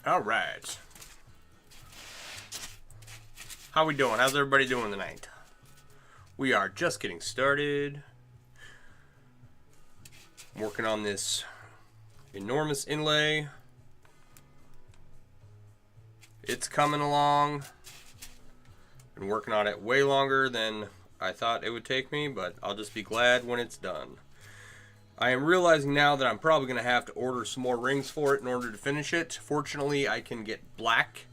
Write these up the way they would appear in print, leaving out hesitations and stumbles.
All right. How we doing? How's everybody doing tonight? We are just getting started. I'm working on this enormous inlay. It's coming along. Been working on it way longer than I thought it would take me, but I'll just be glad when it's done. I am realizing now that I'm probably going to have to order some more rings for it in order to finish it. Fortunately, I can get black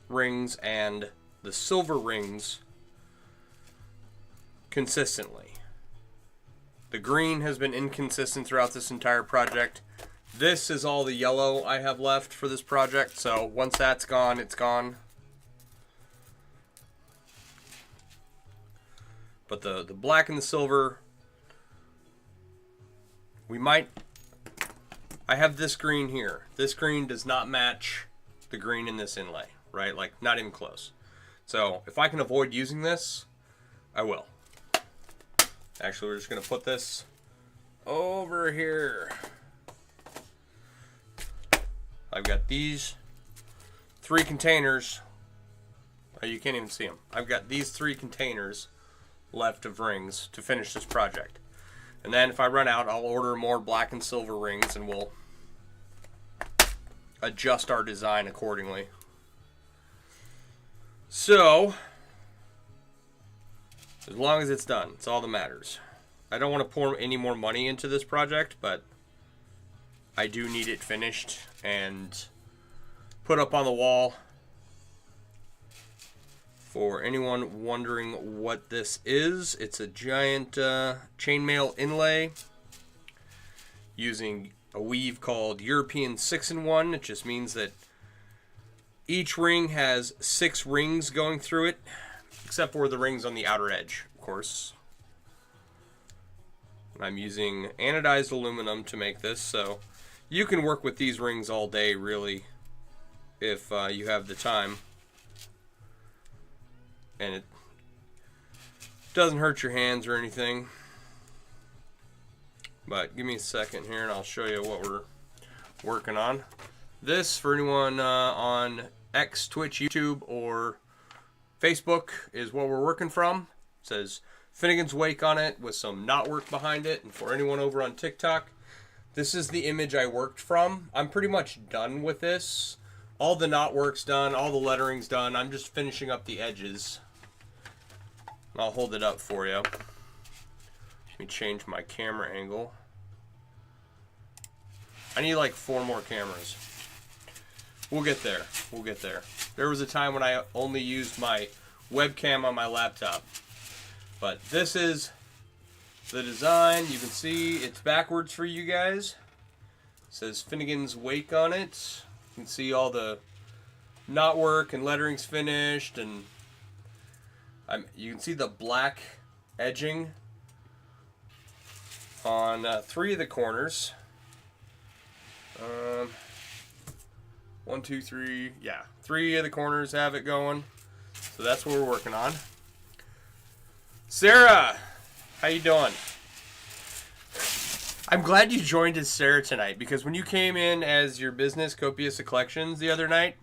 rings and the silver rings consistently. The green has been inconsistent throughout this entire project. This is all the yellow I have left for this project, so once that's gone, it's gone. But the black and the silver, I have this green here. This green does not match the green in this inlay, right? Like, not even close. So, if I can avoid using this, I will. Actually, we're just going to put this over here. I've got these 3 containers. Oh, you can't even see them. I've got these 3 containers left of rings to finish this project. And then if I run out, I'll order more black and silver rings and we'll adjust our design accordingly. So, as long as it's done, it's all that matters. I don't want to pour any more money into this project, but I do need it finished and put up on the wall. For anyone wondering what this is, it's a giant chainmail inlay using a weave called European 6-in-1. It just means that each ring has 6 rings going through it, except for the rings on the outer edge, of course. I'm using anodized aluminum to make this, so you can work with these rings all day, really, if you have the time. And it doesn't hurt your hands or anything. But give me a second here and I'll show you what we're working on. This, for anyone on X, Twitch, YouTube, or Facebook, is what we're working from. It says Finnegans Wake on it with some knotwork behind it. And for anyone over on TikTok, this is the image I worked from. I'm pretty much done with this. All the knotwork's done, all the lettering's done. I'm just finishing up the edges. I'll hold it up for you. Let me change my camera angle. I need like 4 more cameras. We'll get there. We'll get there. There was a time when I only used my webcam on my laptop. But this is the design. You can see it's backwards for you guys. It says Finnegans Wake on it. You can see all the knotwork and lettering's finished, and you can see the black edging on 3 of the corners. 1, 2, 3. Yeah, 3 of the corners have it going. So that's what we're working on. Sarah, how you doing? I'm glad you joined us, Sarah, tonight, because when you came in as your business, Copious Collections, the other night,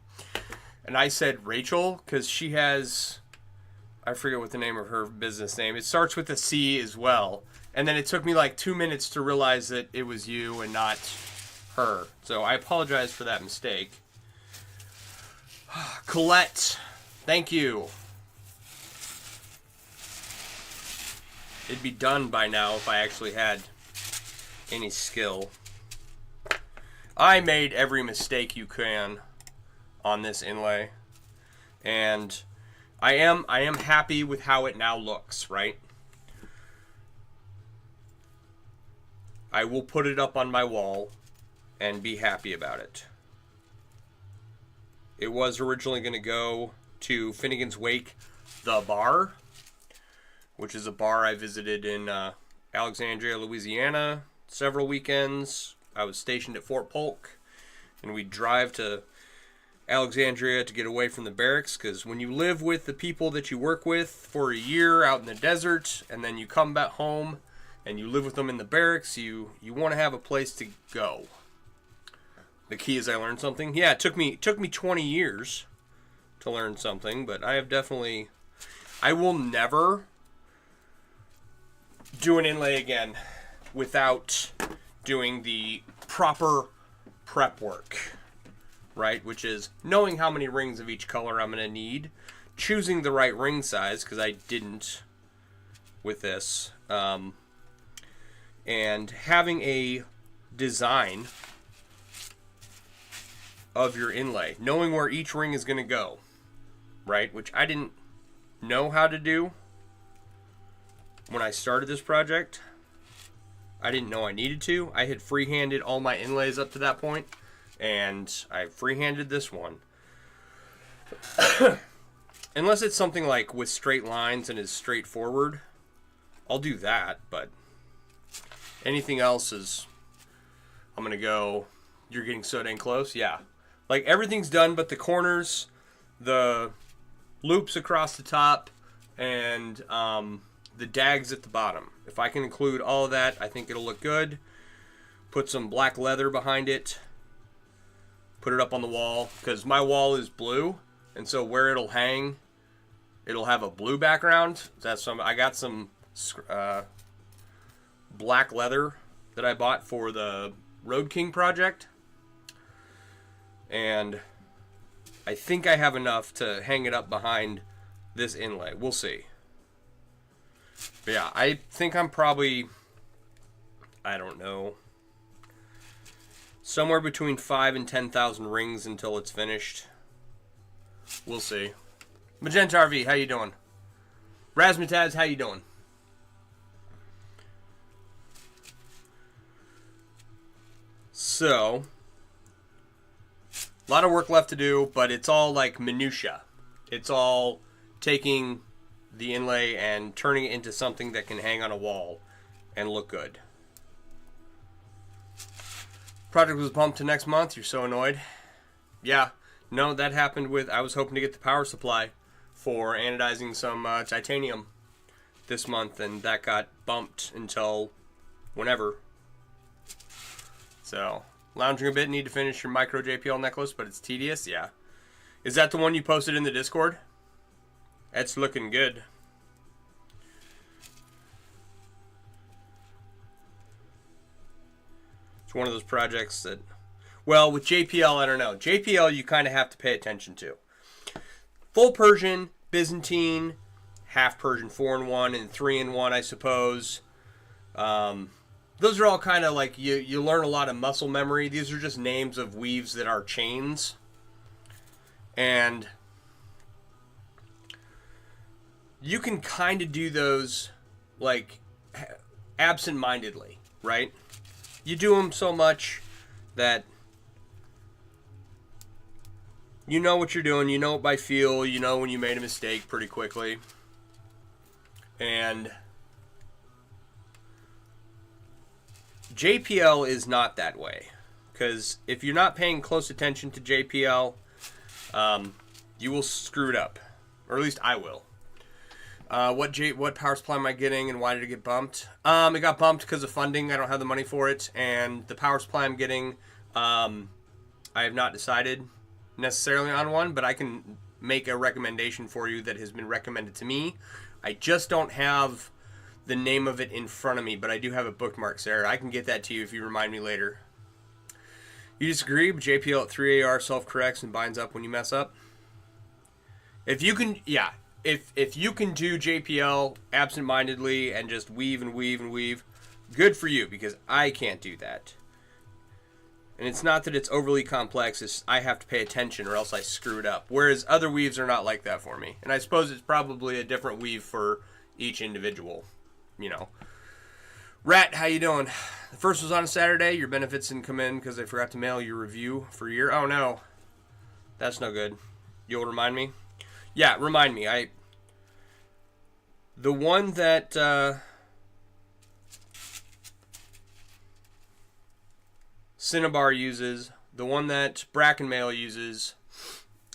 and I said Rachel, because she has, I forget what the name of her business name. It starts with a C as well. And then it took me like 2 minutes to realize that it was you and not her. So I apologize for that mistake. Colette, thank you. It'd be done by now if I actually had any skill. I made every mistake you can on this inlay. And I am happy with how it now looks, right? I will put it up on my wall and be happy about it. It was originally going to go to Finnegans Wake, the bar, which is a bar I visited in Alexandria, Louisiana, several weekends. I was stationed at Fort Polk, and we'd drive to Alexandria to get away from the barracks, because when you live with the people that you work with for a year out in the desert, and then you come back home and you live with them in the barracks, you want to have a place to go. The key is I learned something. Yeah, it took me 20 years to learn something, but I have definitely... I will never do an inlay again without doing the proper prep work, right? Which is knowing how many rings of each color I'm going to need, choosing the right ring size, because I didn't with this, and having a design of your inlay, knowing where each ring is going to go, right? Which I didn't know how to do when I started this project. I didn't know I needed to. I had freehanded all my inlays up to that point, and I freehanded this one. Unless it's something like with straight lines and is straightforward, I'll do that, but anything else is, I'm going to go, you're getting so dang close? Yeah. Like, everything's done but the corners, the loops across the top, and the dags at the bottom. If I can include all of that, I think it'll look good. Put some black leather behind it. Put it up on the wall, because my wall is blue, and so where it'll hang, it'll have a blue background. I got some black leather that I bought for the Road King project, and I think I have enough to hang it up behind this inlay. We'll see. But yeah, I think I'm probably, I don't know, somewhere between 5,000 and 10,000 rings until it's finished. We'll see. Magenta RV, how you doing? Razmataz, how you doing? So, a lot of work left to do, but it's all like minutia. It's all taking the inlay and turning it into something that can hang on a wall and look good. Project was bumped to next month. You're so annoyed. Yeah, no, that happened with, I was hoping to get the power supply for anodizing some titanium this month, and that got bumped until whenever. So, lounging a bit, need to finish your micro JPL necklace, but it's tedious. Yeah. Is that the one you posted in the Discord? It's looking good. It's one of those projects that, well, with JPL, I don't know. JPL, you kind of have to pay attention to. Full Persian, Byzantine, half Persian 4-in-1 and 3-in-1, I suppose. Those are all kind of like, you learn a lot of muscle memory. These are just names of weaves that are chains. And you can kind of do those like absent-mindedly, right? You do them so much that you know what you're doing. You know it by feel. You know when you made a mistake pretty quickly. And JPL is not that way. Because if you're not paying close attention to JPL, you will screw it up. Or at least I will. What power supply am I getting, and why did it get bumped? It got bumped because of funding. I don't have the money for it. And the power supply I'm getting, I have not decided necessarily on one, but I can make a recommendation for you that has been recommended to me. I just don't have the name of it in front of me, but I do have it bookmarked, Sarah. I can get that to you if you remind me later. You disagree, but JPL at 3AR self-corrects and binds up when you mess up? If you can, yeah. If you can do JPL absent-mindedly and just weave and weave and weave, good for you, because I can't do that. And it's not that it's overly complex, it's I have to pay attention or else I screw it up. Whereas other weaves are not like that for me. And I suppose it's probably a different weave for each individual, you know. Rat, how you doing? The first was on a Saturday. Your benefits didn't come in because I forgot to mail your review for a year. Oh, no. That's no good. You'll remind me? Yeah, remind me. The one that Cinnabar uses, the one that Brackenmail uses,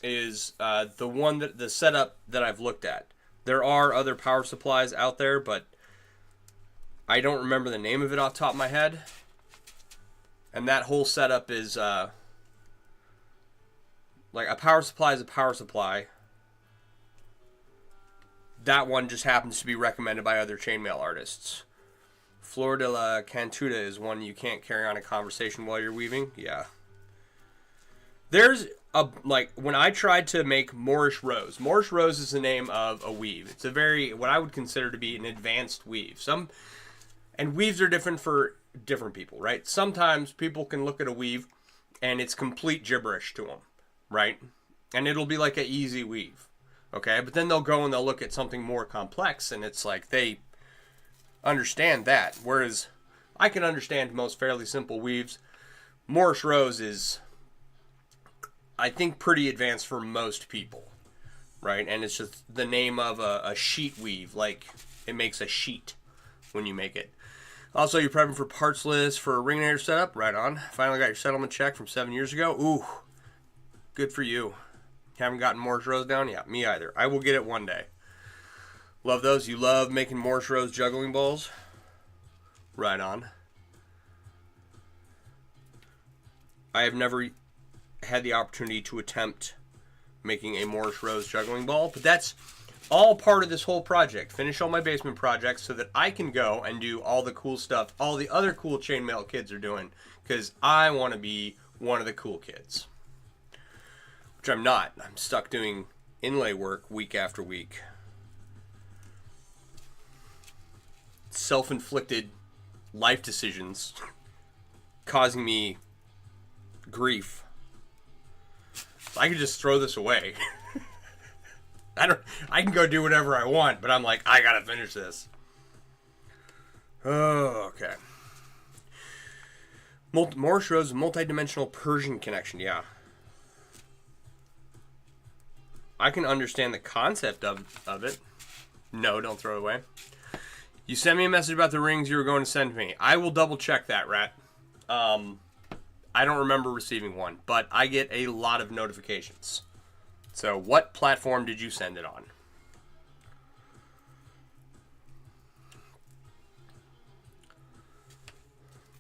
is the one that the setup that I've looked at. There are other power supplies out there, but I don't remember the name of it off the top of my head. And that whole setup is Like, a power supply is a power supply. That one just happens to be recommended by other chainmail artists. Flor de la Cantuda is one you can't carry on a conversation while you're weaving. Yeah. There's a, like, when I tried to make Moorish Rose is the name of a weave. It's a very, what I would consider to be an advanced weave. And weaves are different for different people, right? Sometimes people can look at a weave and it's complete gibberish to them, right? And it'll be like an easy weave, okay? But then they'll go and they'll look at something more complex and it's like they understand that. Whereas I can understand most fairly simple weaves. Moorish Rose is, I think, pretty advanced for most people, right? And it's just the name of a sheet weave. Like, it makes a sheet when you make it. Also, you're prepping for parts list for a Ringnator setup? Right on. Finally got your settlement check from 7 years ago. Ooh, good for you. Haven't gotten Moorish Rose down? Yeah, me either. I will get it one day. Love those. You love making Moorish Rose juggling balls? Right on. I have never had the opportunity to attempt making a Moorish Rose juggling ball, but that's all part of this whole project. Finish all my basement projects so that I can go and do all the cool stuff all the other cool chainmail kids are doing, because I want to be one of the cool kids, which I'm not. I'm stuck doing inlay work week after week. Self-inflicted life decisions causing me grief. I could just throw this away. I can go do whatever I want, but I'm like, I gotta finish this. Oh, okay. Moorish Rose, multi-dimensional Persian connection, yeah. I can understand the concept of it. No, don't throw it away. You sent me a message about the rings you were going to send me. I will double check that, Rat. I don't remember receiving one, but I get a lot of notifications. So what platform did you send it on?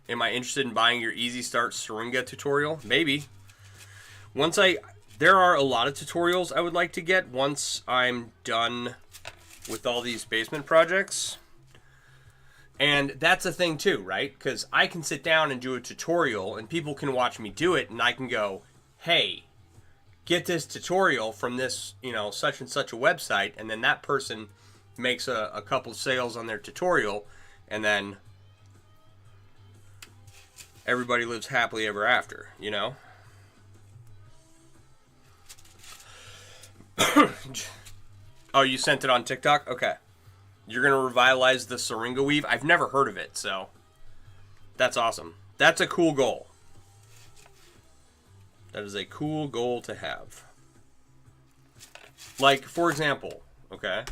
Am I interested in buying your Easy Start Syringa tutorial? Maybe. There are a lot of tutorials I would like to get once I'm done with all these basement projects. And that's a thing too, right? Because I can sit down and do a tutorial and people can watch me do it and I can go, hey, get this tutorial from this, such and such a website, and then that person makes a couple sales on their tutorial, and then everybody lives happily ever after, Oh, you sent it on TikTok? Okay. You're going to revitalize the Syringa weave? I've never heard of it, so that's awesome. That's a cool goal. That is a cool goal to have. Like, for example, okay,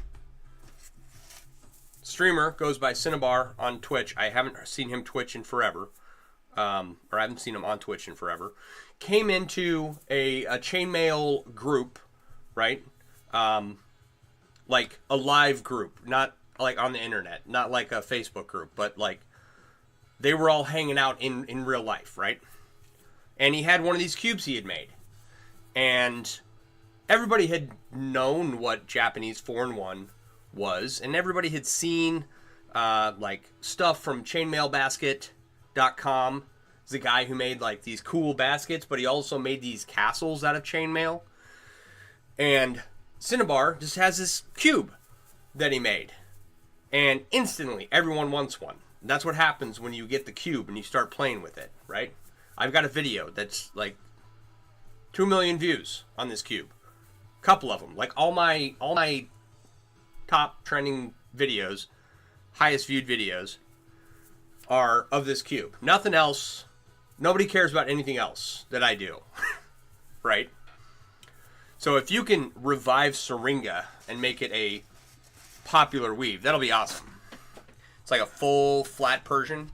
streamer goes by Cinnabar on Twitch. I haven't seen him Twitch in forever. Or I haven't seen him on Twitch in forever. Came into a chainmail group, right? Like a live group, not like on the internet, not like a Facebook group, but like they were all hanging out in real life, right? And he had one of these cubes he had made. And everybody had known what Japanese 4-in-1 was. And everybody had seen like stuff from chainmailbasket.com. He's a guy who made like these cool baskets, but he also made these castles out of chainmail. And Cinnabar just has this cube that he made. And instantly, everyone wants one. And that's what happens when you get the cube and you start playing with it, right? I've got a video that's like 2 million views on this cube. Couple of them. Like all my top trending videos, highest viewed videos, are of this cube. Nothing else. Nobody cares about anything else that I do. Right? So if you can revive Syringa and make it a popular weave, that'll be awesome. It's like a full flat Persian.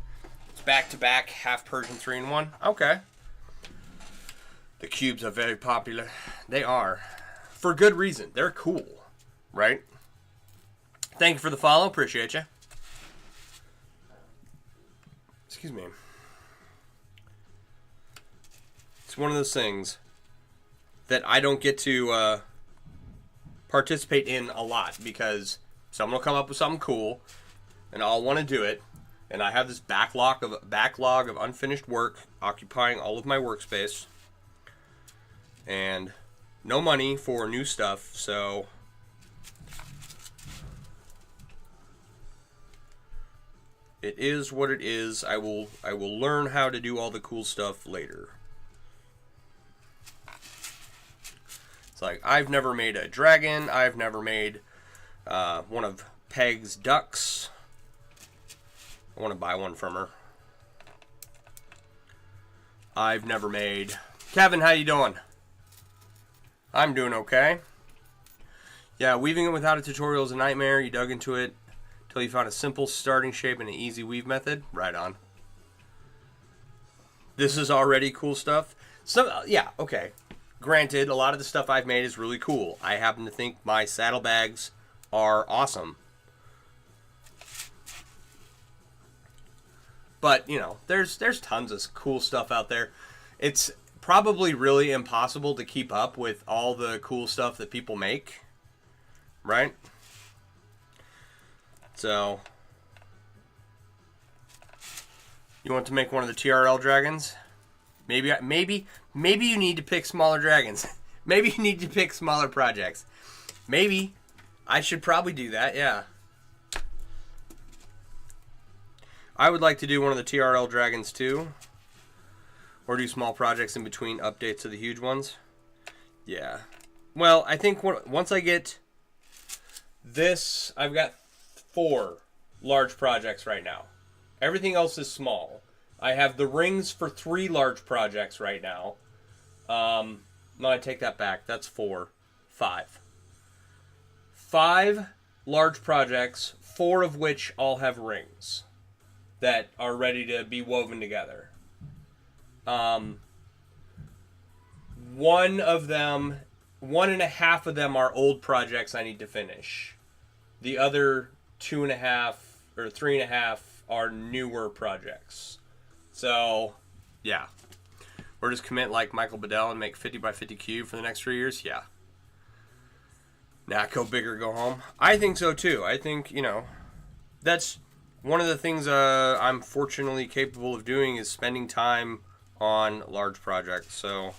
Back-to-back, half Persian 3-in-1. Okay. The cubes are very popular. They are. For good reason. They're cool. Right? Thank you for the follow. Appreciate you. Excuse me. It's one of those things that I don't get to participate in a lot, because someone will come up with something cool and I'll want to do it, and I have this backlog of unfinished work occupying all of my workspace, and no money for new stuff. So it is what it is. I will learn how to do all the cool stuff later. It's like, I've never made a dragon. I've never made one of Peg's ducks. I want to buy one from her. I've never made... Kevin, how you doing? I'm doing okay. Yeah, weaving it without a tutorial is a nightmare. You dug into it until you found a simple starting shape and an easy weave method. Right on. This is already cool stuff. Yeah, okay. Granted, a lot of the stuff I've made is really cool. I happen to think my saddlebags are awesome. But, you know, there's tons of cool stuff out there. It's probably really impossible to keep up with all the cool stuff that people make, right? So, you want to make one of the TRL dragons? Maybe you need to pick smaller dragons. Maybe you need to pick smaller projects. Maybe I should probably do that, yeah. I would like to do one of the TRL dragons too. Or do small projects in between updates to the huge ones. Yeah. Well, I think once I get this, I've got 4 large projects right now. Everything else is small. I have the rings for 3 large projects right now. No, I take that back. That's 4. 5. 5 large projects, 4 of which all have rings that are ready to be woven together. One of them, 1.5 of them are old projects I need to finish. The other 2.5 or 3.5 are newer projects. So, yeah. We're just commit like Michael Bedell and make 50 by 50 cube for the next 3 years? Yeah. Nah, go big or go home. I think so too. I think, you know, that's one of the things I'm fortunately capable of doing is spending time on large projects. So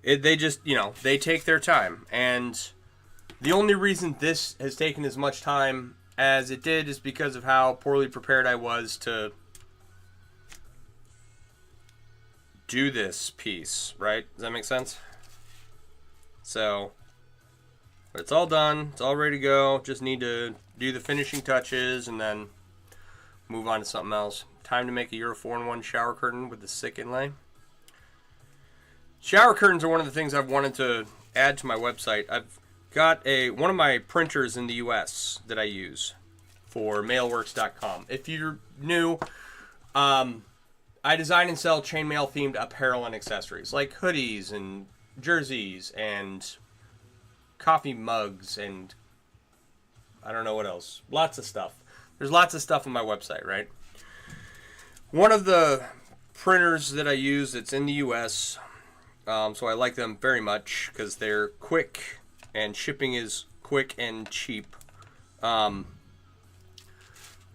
they just, you know, they take their time. And the only reason this has taken as much time as it did is because of how poorly prepared I was to do this piece, right? Does that make sense? So, but it's all done. It's all ready to go. Just need to do the finishing touches and then move on to something else. Time to make a Euro 4-in-1 shower curtain with the sick inlay. Shower curtains are one of the things I've wanted to add to my website. I've got one of my printers in the US that I use for mailworks.com. If you're new, I design and sell chainmail themed apparel and accessories like hoodies and jerseys and coffee mugs and I don't know what else. Lots of stuff. There's lots of stuff on my website, right? One of the printers that I use that's in the US, so I like them very much because they're quick and shipping is quick and cheap.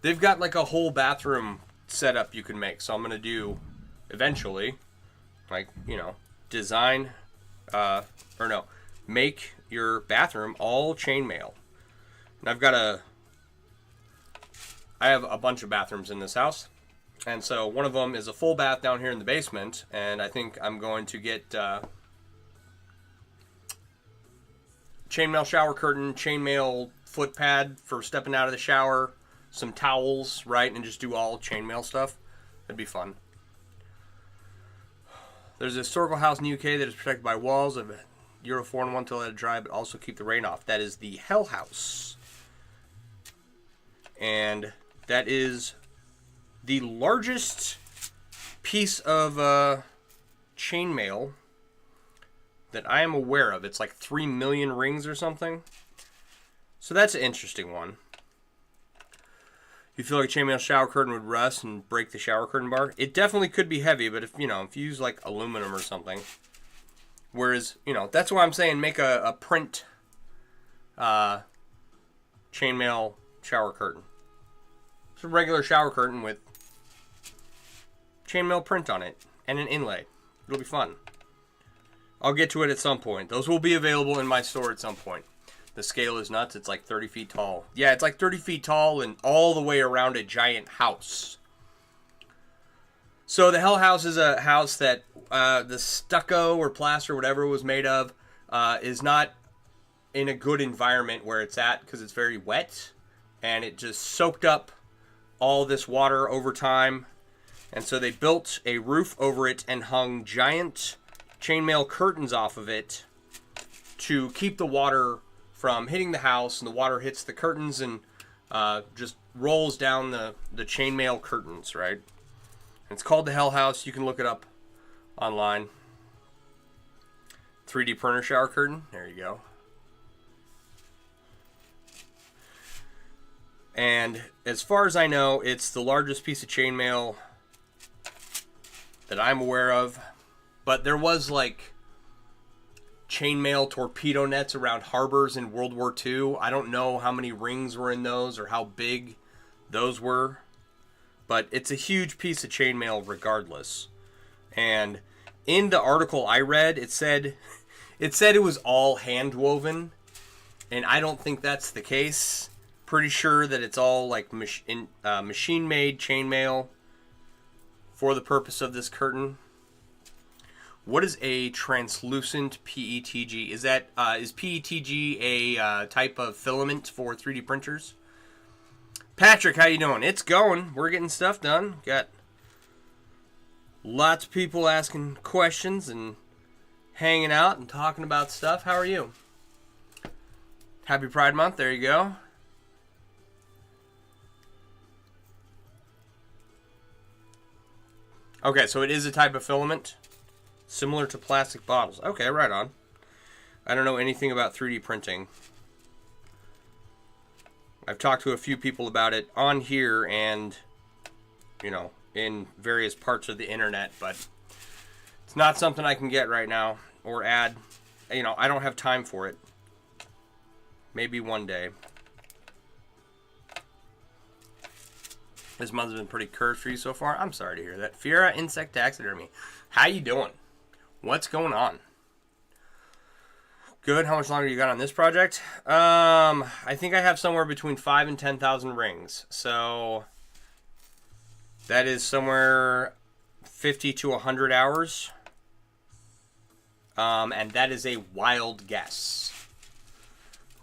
They've got like a whole bathroom setup you can make. So I'm going to do eventually, like, you know, design, make your bathroom all chainmail. And I have a bunch of bathrooms in this house. And so one of them is a full bath down here in the basement. And I think I'm going to get chainmail shower curtain, chainmail foot pad for stepping out of the shower, some towels, right? And just do all chainmail stuff. That'd be fun. There's a historical house in the UK that is protected by walls of Euro 4-in-1 to let it dry, but also keep the rain off. That is the Hell House. And that is the largest piece of chainmail that I am aware of. It's like 3 million rings or something. So that's an interesting one. you feel like a chainmail shower curtain would rust and break the shower curtain bar. It definitely could be heavy, but if you use like aluminum or something. Whereas, that's why I'm saying make a print chainmail shower curtain. It's a regular shower curtain with chainmail print on it and an inlay. It'll be fun. I'll get to it at some point. Those will be available in my store at some point. The scale is nuts. It's like 30 feet tall. Yeah, it's like 30 feet tall and all the way around a giant house. So the Hell House is a house that the stucco or plaster, whatever it was made of, is not in a good environment where it's at because it's very wet. And it just soaked up all this water over time. And so they built a roof over it and hung giant chainmail curtains off of it to keep the water from hitting the house, and the water hits the curtains and just rolls down the chainmail curtains, right? And it's called the Hell House. You can look it up online. 3D printer shower curtain. There you go. And as far as I know, it's the largest piece of chainmail that I'm aware of. But there was like chainmail torpedo nets around harbors in World War II. I don't know how many rings were in those or how big those were. But it's a huge piece of chainmail regardless. And in the article I read, it said it was all hand woven. And I don't think that's the case. Pretty sure that it's all like machine-made chainmail for the purpose of this curtain. What is a translucent PETG? Is PETG a type of filament for 3D printers? Patrick, how you doing? It's going. We're getting stuff done. Got lots of people asking questions and hanging out and talking about stuff. How are you? Happy Pride Month. There you go. Okay, so it is a type of filament similar to plastic bottles. Okay, right on. I don't know anything about 3D printing. I've talked to a few people about it on here and, in various parts of the internet, but it's not something I can get right now or add. I don't have time for it. Maybe one day. This month has been pretty cursed for you so far. I'm sorry to hear that. Fiera Insect Taxidermy. How you doing? What's going on? Good. How much longer you got on this project? I think I have somewhere between 5,000 and 10,000 rings. So that is somewhere 50 to 100 hours. And that is a wild guess.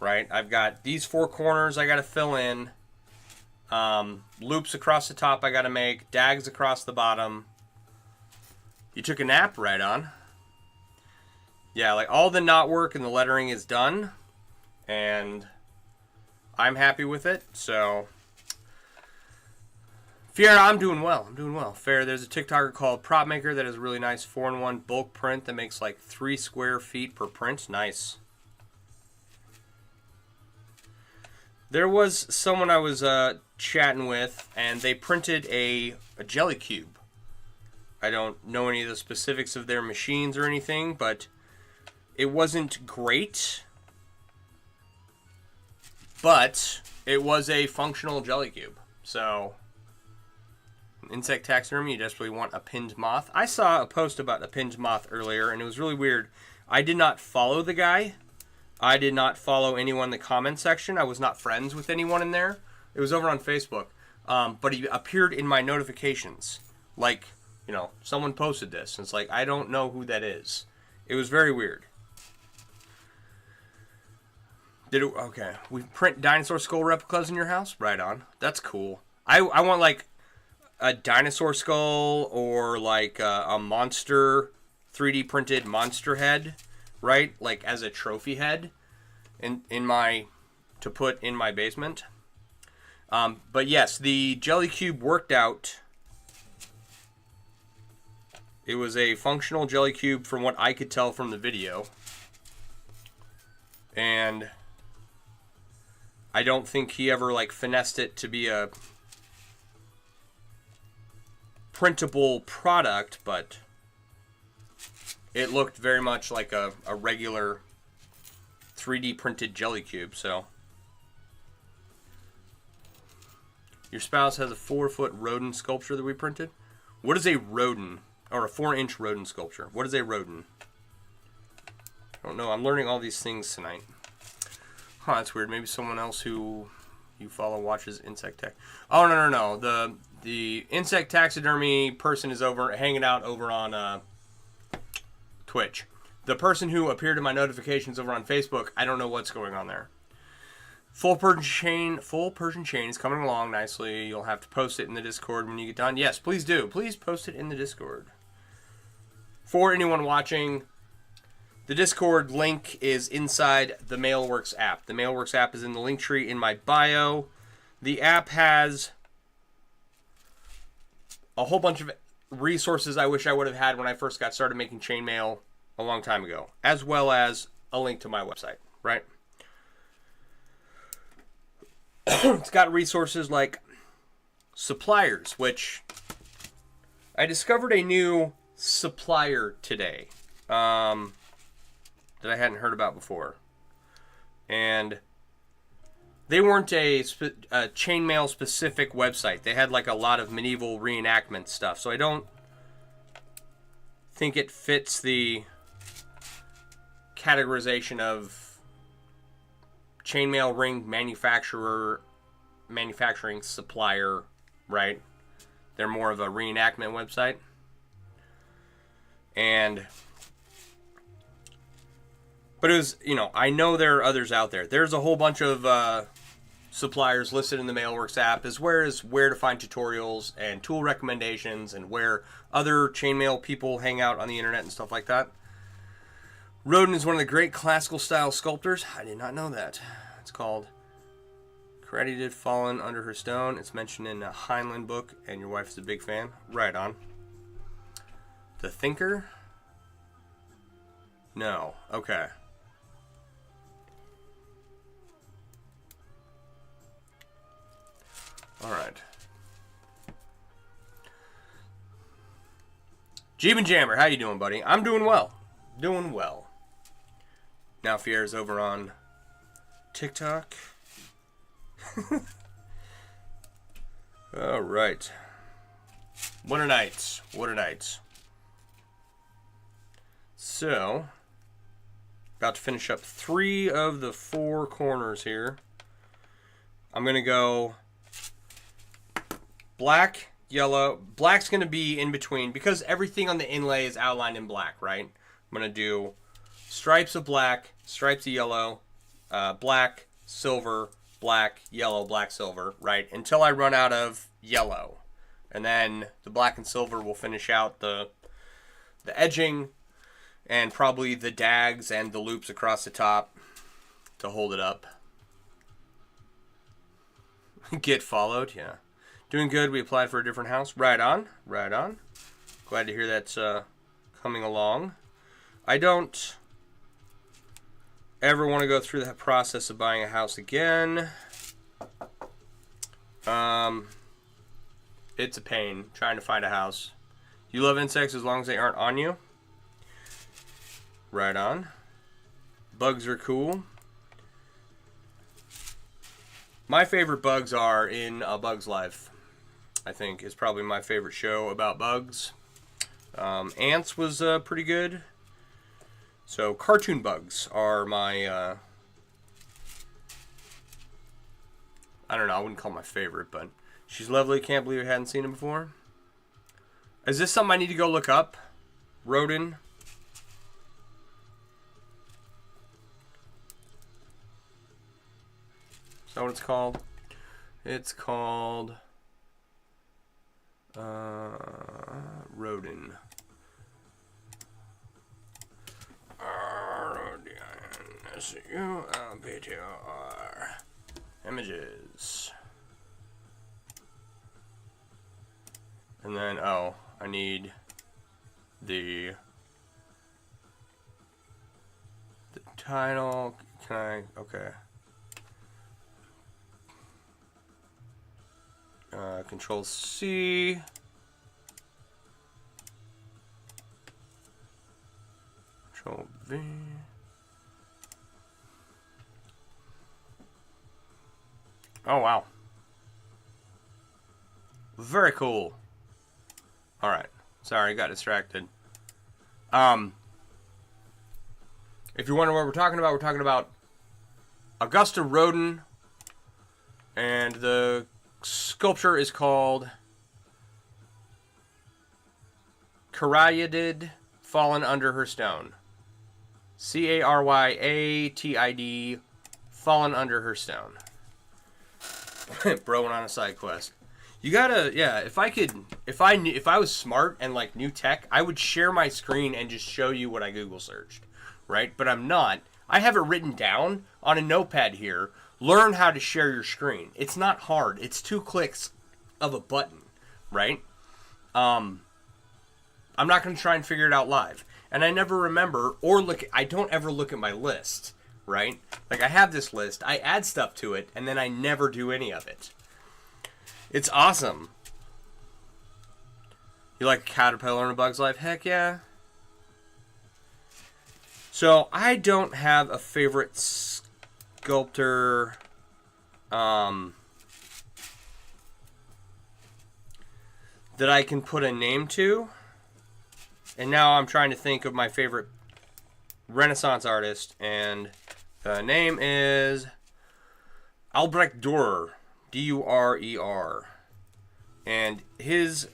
Right? I've got these 4 corners I got to fill in. Loops across the top I got to make. Dags across the bottom. You took a nap? Right on. Yeah, like all the knot work and the lettering is done. And I'm happy with it. So, Fiera, I'm doing well. Fair, there's a TikToker called Prop Maker that has a really nice 4-in-1 bulk print that makes like 3 square feet per print. Nice. There was someone I was chatting with, and they printed a jelly cube. I don't know any of the specifics of their machines or anything, but it wasn't great. But it was a functional jelly cube. So, insect taxidermy, you desperately want a pinned moth. I saw a post about a pinned moth earlier, and it was really weird. I did not follow the guy. I did not follow anyone in the comment section. I was not friends with anyone in there. It was over on Facebook. But he appeared in my notifications. Like, someone posted this. And it's like, I don't know who that is. It was very weird. Okay. We print dinosaur skull replicas in your house? Right on. That's cool. I want like a dinosaur skull or like a monster, 3D printed monster head. Right? Like as a trophy head to put in my basement. But yes, the jelly cube worked out. It was a functional jelly cube from what I could tell from the video. And I don't think he ever like finessed it to be a printable product, but it looked very much like a regular 3D printed jelly cube. So your spouse has a 4-foot rodent sculpture that we printed. What is a rodent? Or a 4-inch rodent sculpture. What is a rodent? I don't know. I'm learning all these things tonight. Huh, that's weird. Maybe someone else who you follow watches insect tech. Oh, no. The insect taxidermy person is hanging out over on Twitch. The person who appeared in my notifications over on Facebook, I don't know what's going on there. Full Persian chain is coming along nicely. You'll have to post it in the Discord when you get done. Yes, please do. Please post it in the Discord. For anyone watching, the Discord link is inside the Mailworks app. The Mailworks app is in the link tree in my bio. The app has a whole bunch of resources I wish I would have had when I first got started making chainmail a long time ago, as well as a link to my website, right? It's got resources like suppliers, which I discovered a new supplier today that I hadn't heard about before. And they weren't a chainmail specific website. They had like a lot of medieval reenactment stuff. So I don't think it fits the categorization of chainmail ring manufacturing supplier, right? They're more of a reenactment website. But it was, I know there are others out there. There's a whole bunch of suppliers listed in the Mailworks app, as well as where to find tutorials and tool recommendations and where other chainmail people hang out on the internet and stuff like that. Rodin is one of the great classical style sculptors. I did not know that. It's called Karate Did Fallen Under Her Stone. It's mentioned in a Heinlein book, and your wife is a big fan. Right on. The Thinker? No. Okay. Alright. Jeeb and Jammer, how you doing, buddy? I'm doing well. Doing well. Now Fierre's over on TikTok. Alright. What a night. What a night. So, about to finish up 3 of the 4 corners here. I'm going to go black, yellow. Black's going to be in between because everything on the inlay is outlined in black, right? I'm going to do stripes of black, stripes of yellow, black, silver, black, yellow, black, silver, right? Until I run out of yellow. And then the black and silver will finish out the edging and probably the dags and the loops across the top to hold it up. Get followed, yeah. Doing good. We applied for a different house. Right on. Right on. Glad to hear that's coming along. I don't ever want to go through that process of buying a house again. It's a pain trying to find a house. You love insects as long as they aren't on you. Right on. Bugs are cool. My favorite bugs are in A Bug's Life. I think is probably my favorite show about bugs. Ants was pretty good. So cartoon bugs are my, I don't know, I wouldn't call my favorite, but she's lovely. Can't believe I hadn't seen him before. Is this something I need to go look up? Rodin? Is that what it's called? It's called Rodin. R-O-D-I-N-S-U-L-P-T-O-R. Images. And then, I need the title. Can I? Okay. Control C. Control V. Oh, wow. Very cool. Alright. Sorry, got distracted. If you're wondering what we're talking about Augusta Rodin. And the sculpture is called Caryatid Fallen Under Her Stone. Caryatid Fallen Under Her Stone. Bro went on a side quest. You gotta, yeah, if I was smart and like knew tech, I would share my screen and just show you what I Google searched, right? But I'm not. I have it written down on a notepad here. Learn how to share your screen. It's not hard. It's 2 clicks of a button, right? I'm not going to try and figure it out live. And I never remember or I don't ever look at my list, right? Like I have this list, I add stuff to it, and then I never do any of it. It's awesome. You like a caterpillar in a bug's life? Heck yeah. So I don't have a favorite sculptor that I can put a name to. And now I'm trying to think of my favorite Renaissance artist, and the name is Albrecht Dürer, Durer. And his,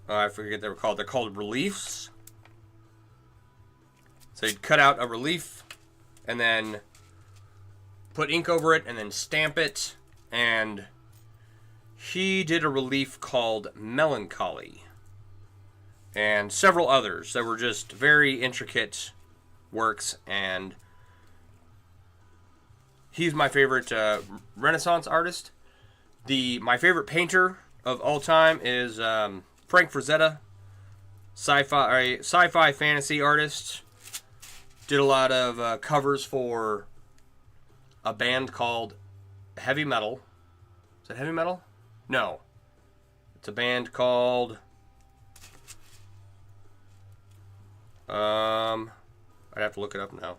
I forget what they were called. They're called reliefs. So you'd cut out a relief and then put ink over it and then stamp it. And he did a relief called Melancholy. And several others that were just very intricate works. And he's my favorite Renaissance artist. My favorite painter of all time is Frank Frazetta, sci-fi fantasy artist. Did a lot of covers for a band called Heavy Metal. Is it Heavy Metal? No. It's a band called I'd have to look it up now.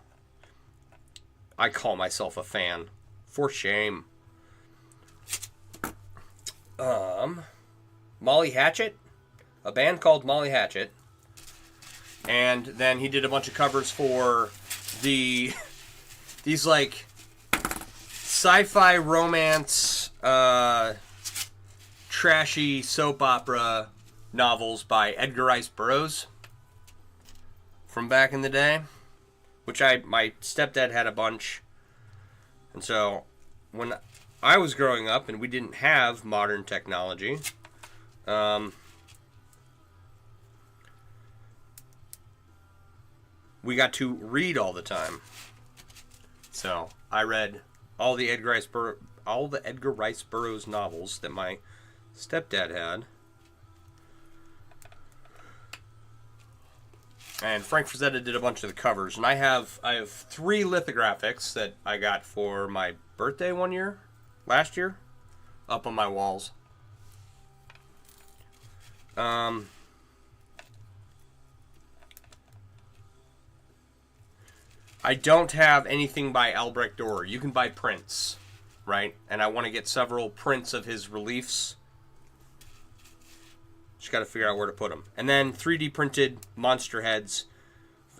I call myself a fan. For shame. Molly Hatchet. A band called Molly Hatchet. And then he did a bunch of covers for these like sci-fi romance trashy soap opera novels by Edgar Rice Burroughs from back in the day, which my stepdad had a bunch. And so when I was growing up and we didn't have modern technology, we got to read all the time. So I read all the Edgar Rice Burroughs novels that my stepdad had. And Frank Frazetta did a bunch of the covers. And I have 3 lithographics that I got for my birthday last year, up on my walls. I don't have anything by Albrecht Dürer. You can buy prints, right? And I want to get several prints of his reliefs. Just got to figure out where to put them. And then 3D printed monster heads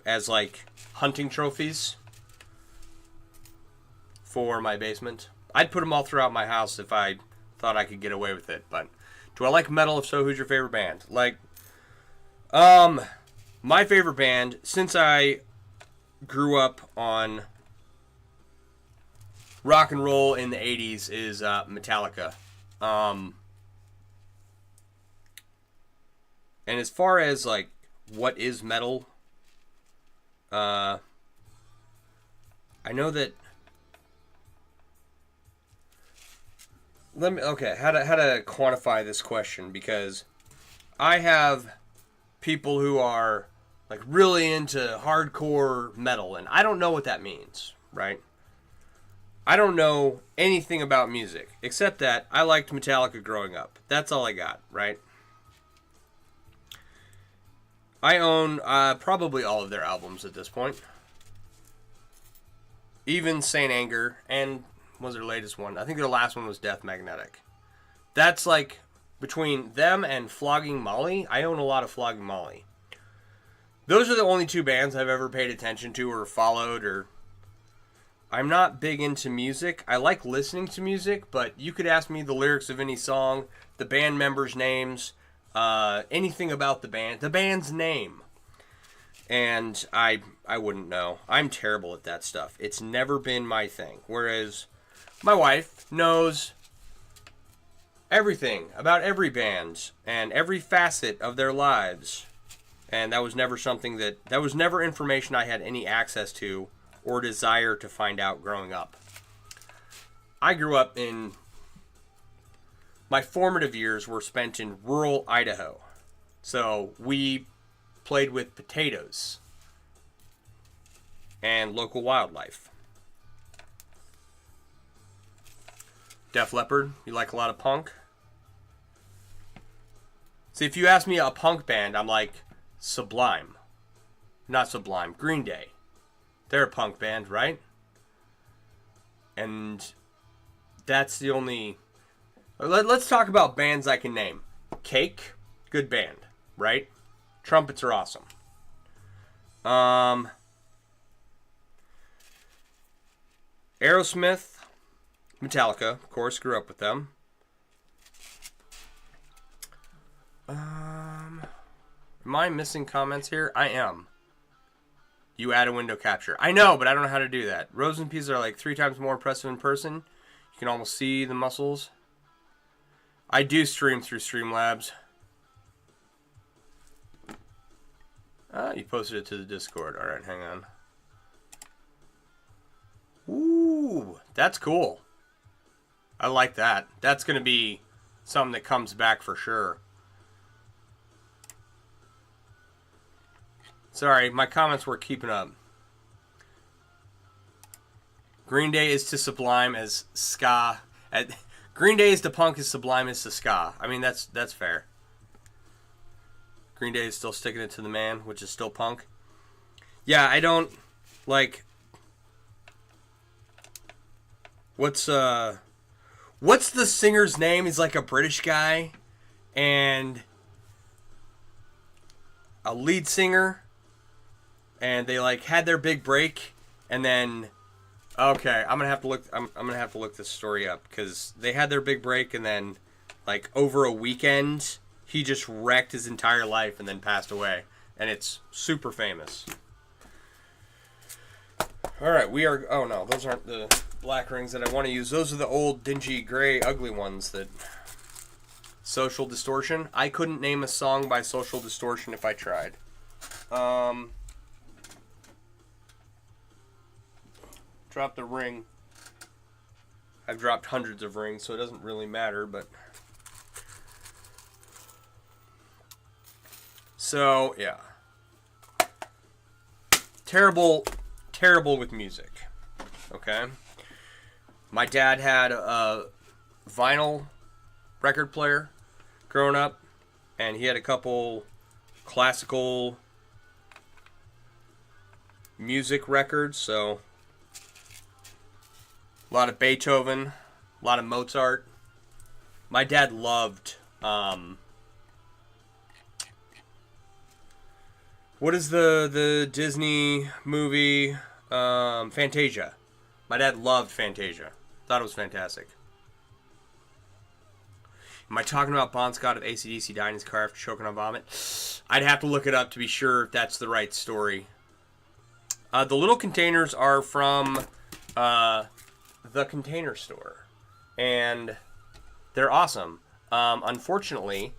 as like hunting trophies for my basement. I'd put them all throughout my house if I thought I could get away with it. But do I like metal? If so, who's your favorite band? Like, my favorite band, since I grew up on rock and roll in the 80s, is Metallica. And as far as like what is metal, I know that how to quantify this question, because I have people who are like really into hardcore metal, and I don't know what that means, right? I don't know anything about music, except that I liked Metallica growing up. That's all I got, right? I own probably all of their albums at this point. Even Saint Anger, and was their latest one. I think their last one was Death Magnetic. That's like, between them and Flogging Molly, I own a lot of Flogging Molly. Those are the only two bands I've ever paid attention to or followed. Or I'm not big into music. I like listening to music, but you could ask me the lyrics of any song, the band members' names, anything about the band's name, and I wouldn't know. I'm terrible at that stuff. It's never been my thing. Whereas my wife knows everything about every band and every facet of their lives. And that was never something that was never information I had any access to or desire to find out growing up. I grew up in, my formative years were spent in rural Idaho. So we played with potatoes and local wildlife. Def Leppard, you like a lot of punk? See, if you ask me a punk band, I'm like, Sublime. Not Sublime, Green Day. They're a punk band, right? And that's the only... Let's talk about bands I can name. Cake, good band, right? Trumpets are awesome. Aerosmith, Metallica, of course, grew up with them. Am I missing comments here? I am. You add a window capture. I know, but I don't know how to do that. Rose and peas are like 3 times more impressive in person. You can almost see the muscles. I do stream through Streamlabs. You posted it to the Discord. Alright, hang on. Ooh, that's cool. I like that. That's going to be something that comes back for sure. Sorry, my comments were keeping up. Green Day is to Sublime as ska. Green Day is to punk as Sublime is to ska. I mean, that's fair. Green Day is still sticking it to the man, which is still punk. Yeah, I don't like. What's the singer's name? He's like a British guy, and a lead singer. And they like had their big break, and then, okay, I'm gonna have to look this story up because they had their big break, and then, like over a weekend, he just wrecked his entire life and then passed away, and it's super famous. All right, we are. Oh no, those aren't the black rings that I want to use. Those are the old, dingy, gray, ugly ones that. Social Distortion. I couldn't name a song by Social Distortion if I tried. Dropped a ring. I've dropped hundreds of rings, so it doesn't really matter, but... So, yeah. Terrible with music. Okay? My dad had a vinyl record player growing up, and he had a couple classical music records, so... A lot of Beethoven, a lot of Mozart. My dad loved, what is the Disney movie, Fantasia. My dad loved Fantasia. Thought it was fantastic. Am I talking about Bon Scott of AC/DC dying in his car after choking on vomit? I'd have to look it up to be sure if that's the right story. The little containers are from, The Container Store, and they're awesome. Unfortunately,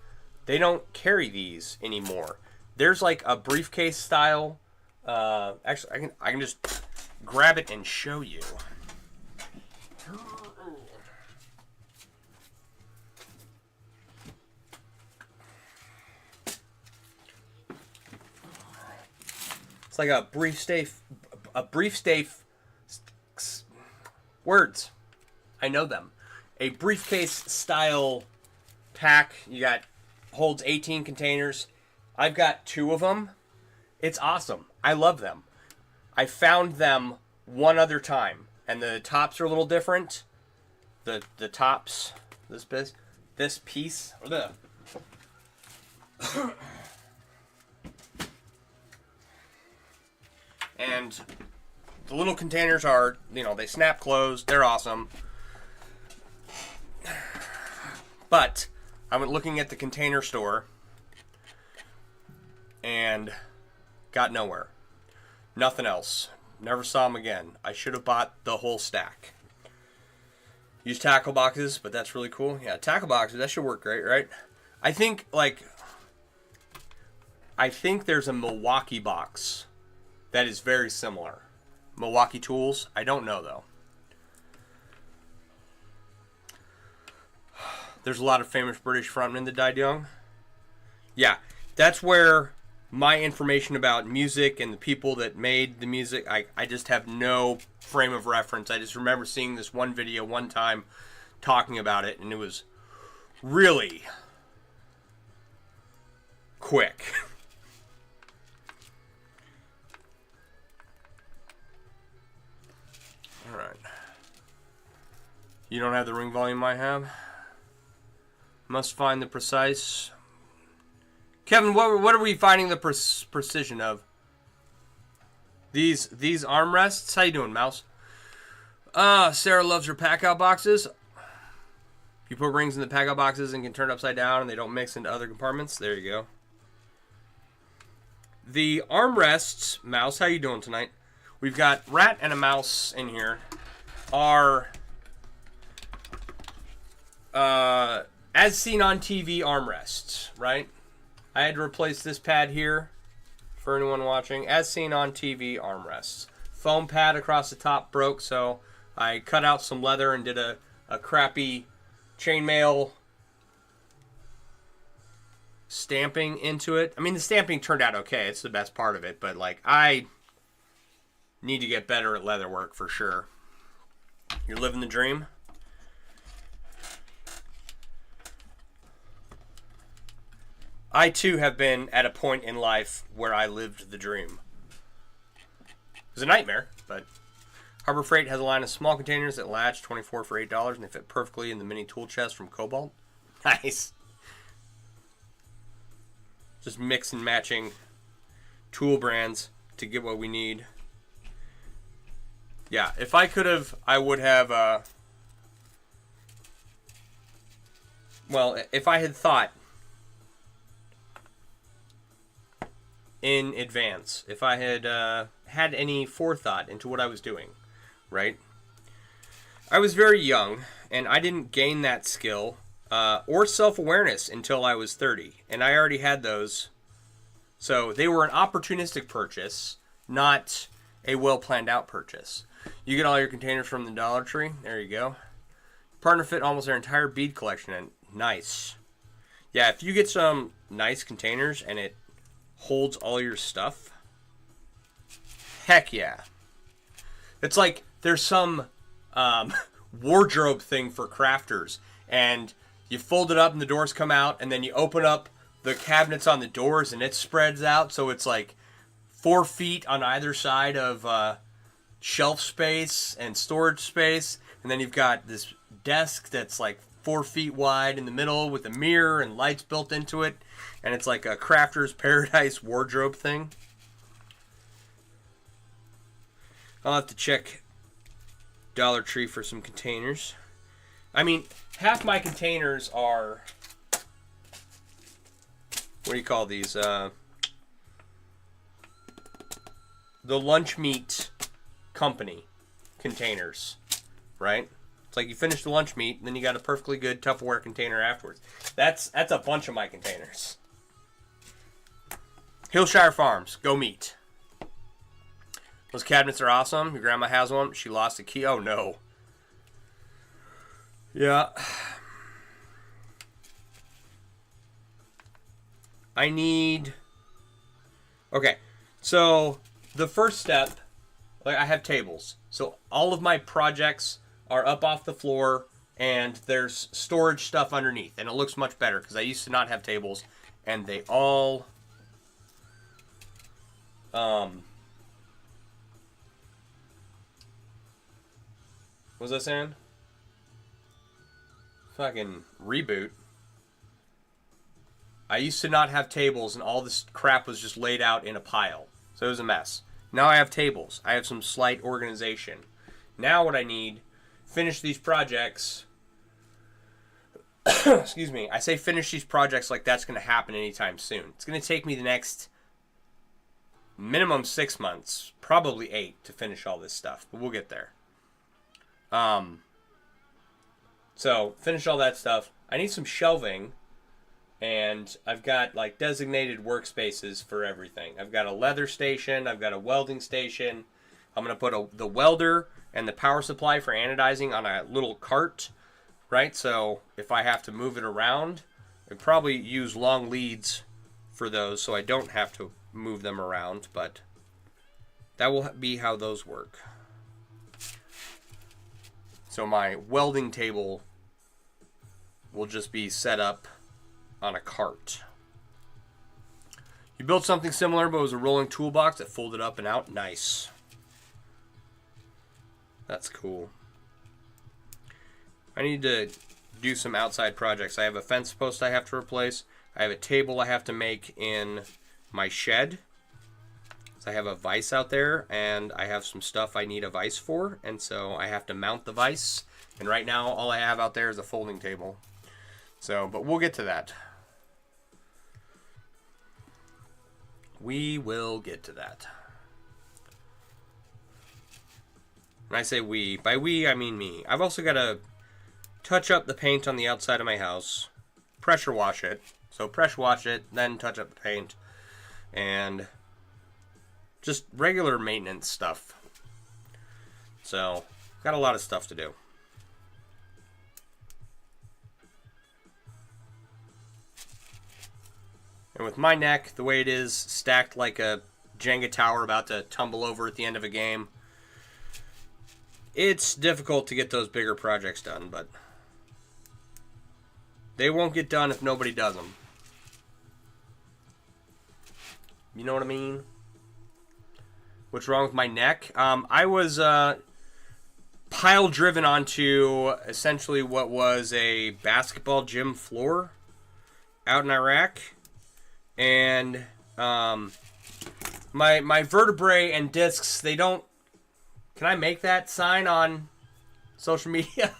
they don't carry these anymore. There's like a briefcase style. Actually, I can just grab it and show you. It's like a briefcase. Words. I know them. A briefcase style pack. Holds 18 containers. I've got 2 of them. It's awesome. I love them. I found them one other time, and the tops are a little different. The tops, this piece, and the little containers are, they snap closed. They're awesome. But I went looking at the Container Store and got nowhere. Nothing else. Never saw them again. I should have bought the whole stack. Use tackle boxes, but that's really cool. Yeah, tackle boxes, that should work great, right? I think there's a Milwaukee box that is very similar. Milwaukee Tools. I don't know, though. There's a lot of famous British frontmen that died young. Yeah, that's where my information about music and the people that made the music, I just have no frame of reference. I just remember seeing this one video one time talking about it, and it was really quick. All right. You don't have the ring volume I have? Must find the precise... Kevin, what are we finding the precision of? These armrests? How you doing, Mouse? Sarah loves her pack-out boxes. You put rings in the pack-out boxes and can turn upside down and they don't mix into other compartments. There you go. The armrests, Mouse, how you doing tonight? We've got Rat and a Mouse in here. Are... as seen on TV armrests, right? I had to replace this pad here for anyone watching. As seen on TV armrests. Foam pad across the top broke, so I cut out some leather and did a crappy chainmail stamping into it. I mean, the stamping turned out okay. It's the best part of it, but I need to get better at leather work for sure. You're living the dream? I, too, have been at a point in life where I lived the dream. It was a nightmare, but Harbor Freight has a line of small containers that latch 24 for $8, and they fit perfectly in the mini tool chest from Cobalt. Nice. Just mix and matching tool brands to get what we need. Yeah, if I could have, I would have, well, if I had thought in advance, if I had had any forethought into what I was doing, right? I was very young, and I didn't gain that skill or self-awareness until I was 30, and I already had those. So they were an opportunistic purchase, not a well-planned out purchase. You get all your containers from the Dollar Tree. There you go. Partner fit almost their entire bead collection, and nice. Yeah, if you get some nice containers and it holds all your stuff, heck yeah. It's like there's some wardrobe thing for crafters, and you fold it up and the doors come out, and then you open up the cabinets on the doors and it spreads out, so it's like 4 feet on either side of shelf space and storage space, and then you've got this desk that's like 4 feet wide in the middle with a mirror and lights built into it, and it's like a crafter's paradise wardrobe thing. I'll have to check Dollar Tree for some containers. I mean, half my containers are, what do you call these? The lunch meat company containers, right? It's like you finish the lunch meat, and then you got a perfectly good Tupperware container afterwards. That's a bunch of my containers. Hillshire Farms, go meat. Those cabinets are awesome. Your grandma has one. She lost the key. Oh, no. Yeah. I need... Okay, so the first step, like, I have tables. So all of my projects are up off the floor, and there's storage stuff underneath. And it looks much better, because I used to not have tables, and they all What was I saying? Fucking reboot. I used to not have tables, and all this crap was just laid out in a pile. So it was a mess. Now I have tables. I have some slight organization. Now what I need, finish these projects. Excuse me. I say finish these projects like that's going to happen anytime soon. It's going to take me the next minimum 6 months, probably 8, to finish all this stuff. But we'll get there. So finish all that stuff. I need some shelving. And I've got like designated workspaces for everything. I've got a leather station. I've got a welding station. I'm going to put the welder and the power supply for anodizing on a little cart, right? So if I have to move it around, I'd probably use long leads for those so I don't have to move them around. But that will be how those work. So my welding table will just be set up on a cart. You built something similar, but it was a rolling toolbox that folded up and out. Nice. That's cool. I need to do some outside projects. I have a fence post I have to replace. I have a table I have to make in my shed. So I have a vise out there, and I have some stuff I need a vise for, and so I have to mount the vise. And right now, all I have out there is a folding table. So, but we'll get to that. We will get to that. When I say we, by we I mean me. I've also got to touch up the paint on the outside of my house, pressure wash it. So pressure wash it, then touch up the paint, and just regular maintenance stuff. So, got a lot of stuff to do. And with my neck, the way it is, stacked like a Jenga tower about to tumble over at the end of a game, it's difficult to get those bigger projects done, but they won't get done if nobody does them. You know what I mean? What's wrong with my neck? I was pile driven onto essentially what was a basketball gym floor out in Iraq. And my vertebrae and discs, they don't... Can I make that sign on social media?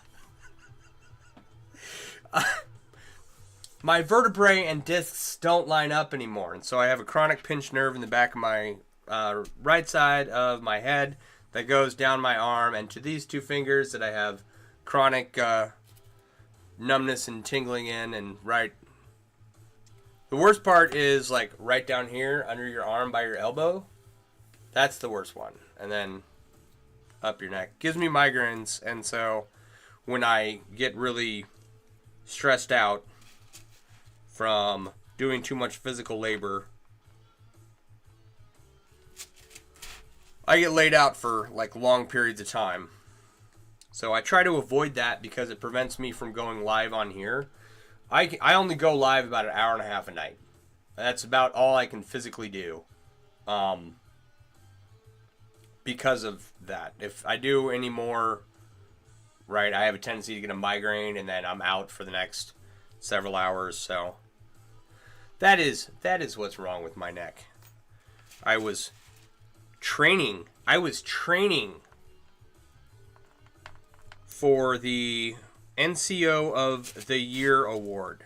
My vertebrae and discs don't line up anymore. And so I have a chronic pinched nerve in the back of my right side of my head that goes down my arm. And to these two fingers that I have chronic numbness and tingling in and right... The worst part is like right down here under your arm by your elbow. That's the worst one. And then up your neck. Gives me migraines, and so when I get really stressed out from doing too much physical labor, I get laid out for like long periods of time. So I try to avoid that because it prevents me from going live on here. I only go live about an hour and a half a night. That's about all I can physically do. Because of that. If I do any more, right, I have a tendency to get a migraine and then I'm out for the next several hours. So that is what's wrong with my neck. I was training for the NCO of the Year award.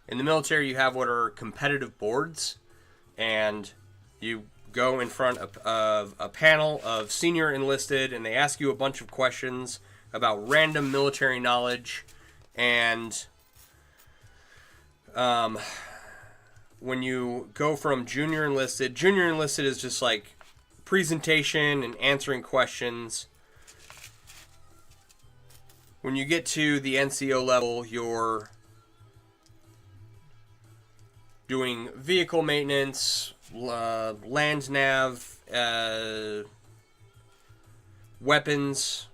In the military, you have what are competitive boards, and you go in front of a panel of senior enlisted, and they ask you a bunch of questions about random military knowledge. And when you go from junior enlisted is just like presentation and answering questions. When you get to the NCO level, you're doing vehicle maintenance, land nav, weapons,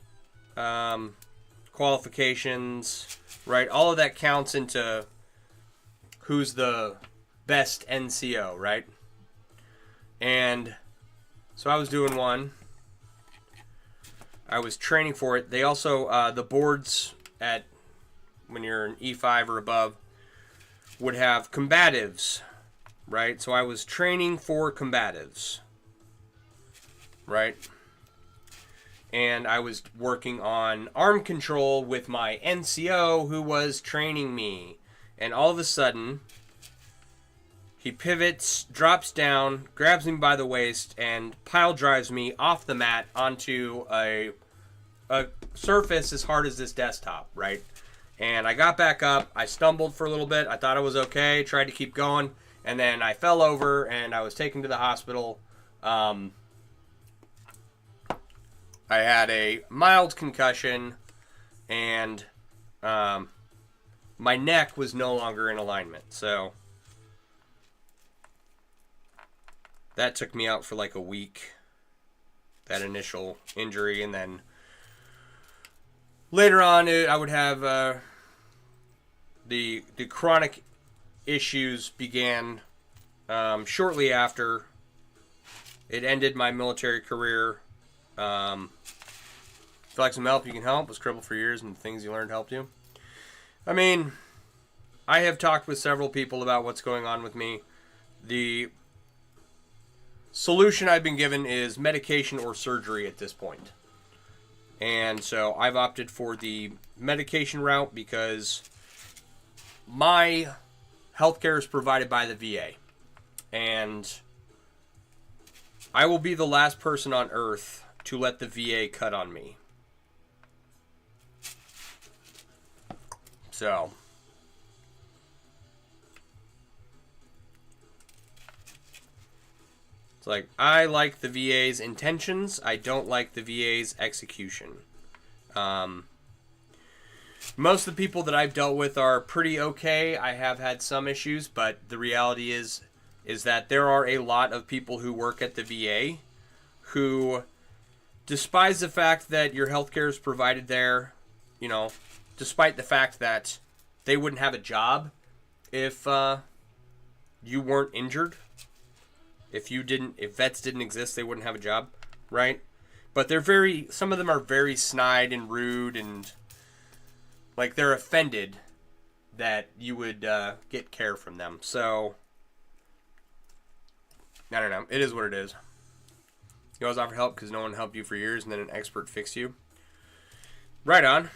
qualifications, right? All of that counts into who's the best NCO, right? And So I was doing one. I was training for it. They also, the boards at, when you're an E5 or above, would have combatives, right? So I was training for combatives, right? And I was working on arm control with my NCO who was training me. And all of a sudden, he pivots, drops down, grabs me by the waist, and pile drives me off the mat onto a surface as hard as this desktop, right? And I got back up. I stumbled for a little bit. I thought I was okay. Tried to keep going. And then I fell over, and I was taken to the hospital. I had a mild concussion, and my neck was no longer in alignment. So that took me out for like a week, that initial injury. And then later on, I would have the chronic issues began shortly after it ended my military career. If you'd like some help, you can help. Was crippled for years, and the things you learned helped you. I mean, I have talked with several people about what's going on with me. The solution I've been given is medication or surgery at this point. And so I've opted for the medication route because my healthcare is provided by the VA. And I will be the last person on earth to let the VA cut on me. So it's like, I like the VA's intentions. I don't like the VA's execution. Most of the people that I've dealt with are pretty okay. I have had some issues, but the reality is that there are a lot of people who work at the VA who despise the fact that your healthcare is provided there, you know, despite the fact that they wouldn't have a job if you weren't injured. If vets didn't exist, they wouldn't have a job, right? But some of them are very snide and rude, and like they're offended that you would get care from them. So, I don't know. It is what it is. You always offer help because no one helped you for years, and then an expert fixed you. Right on.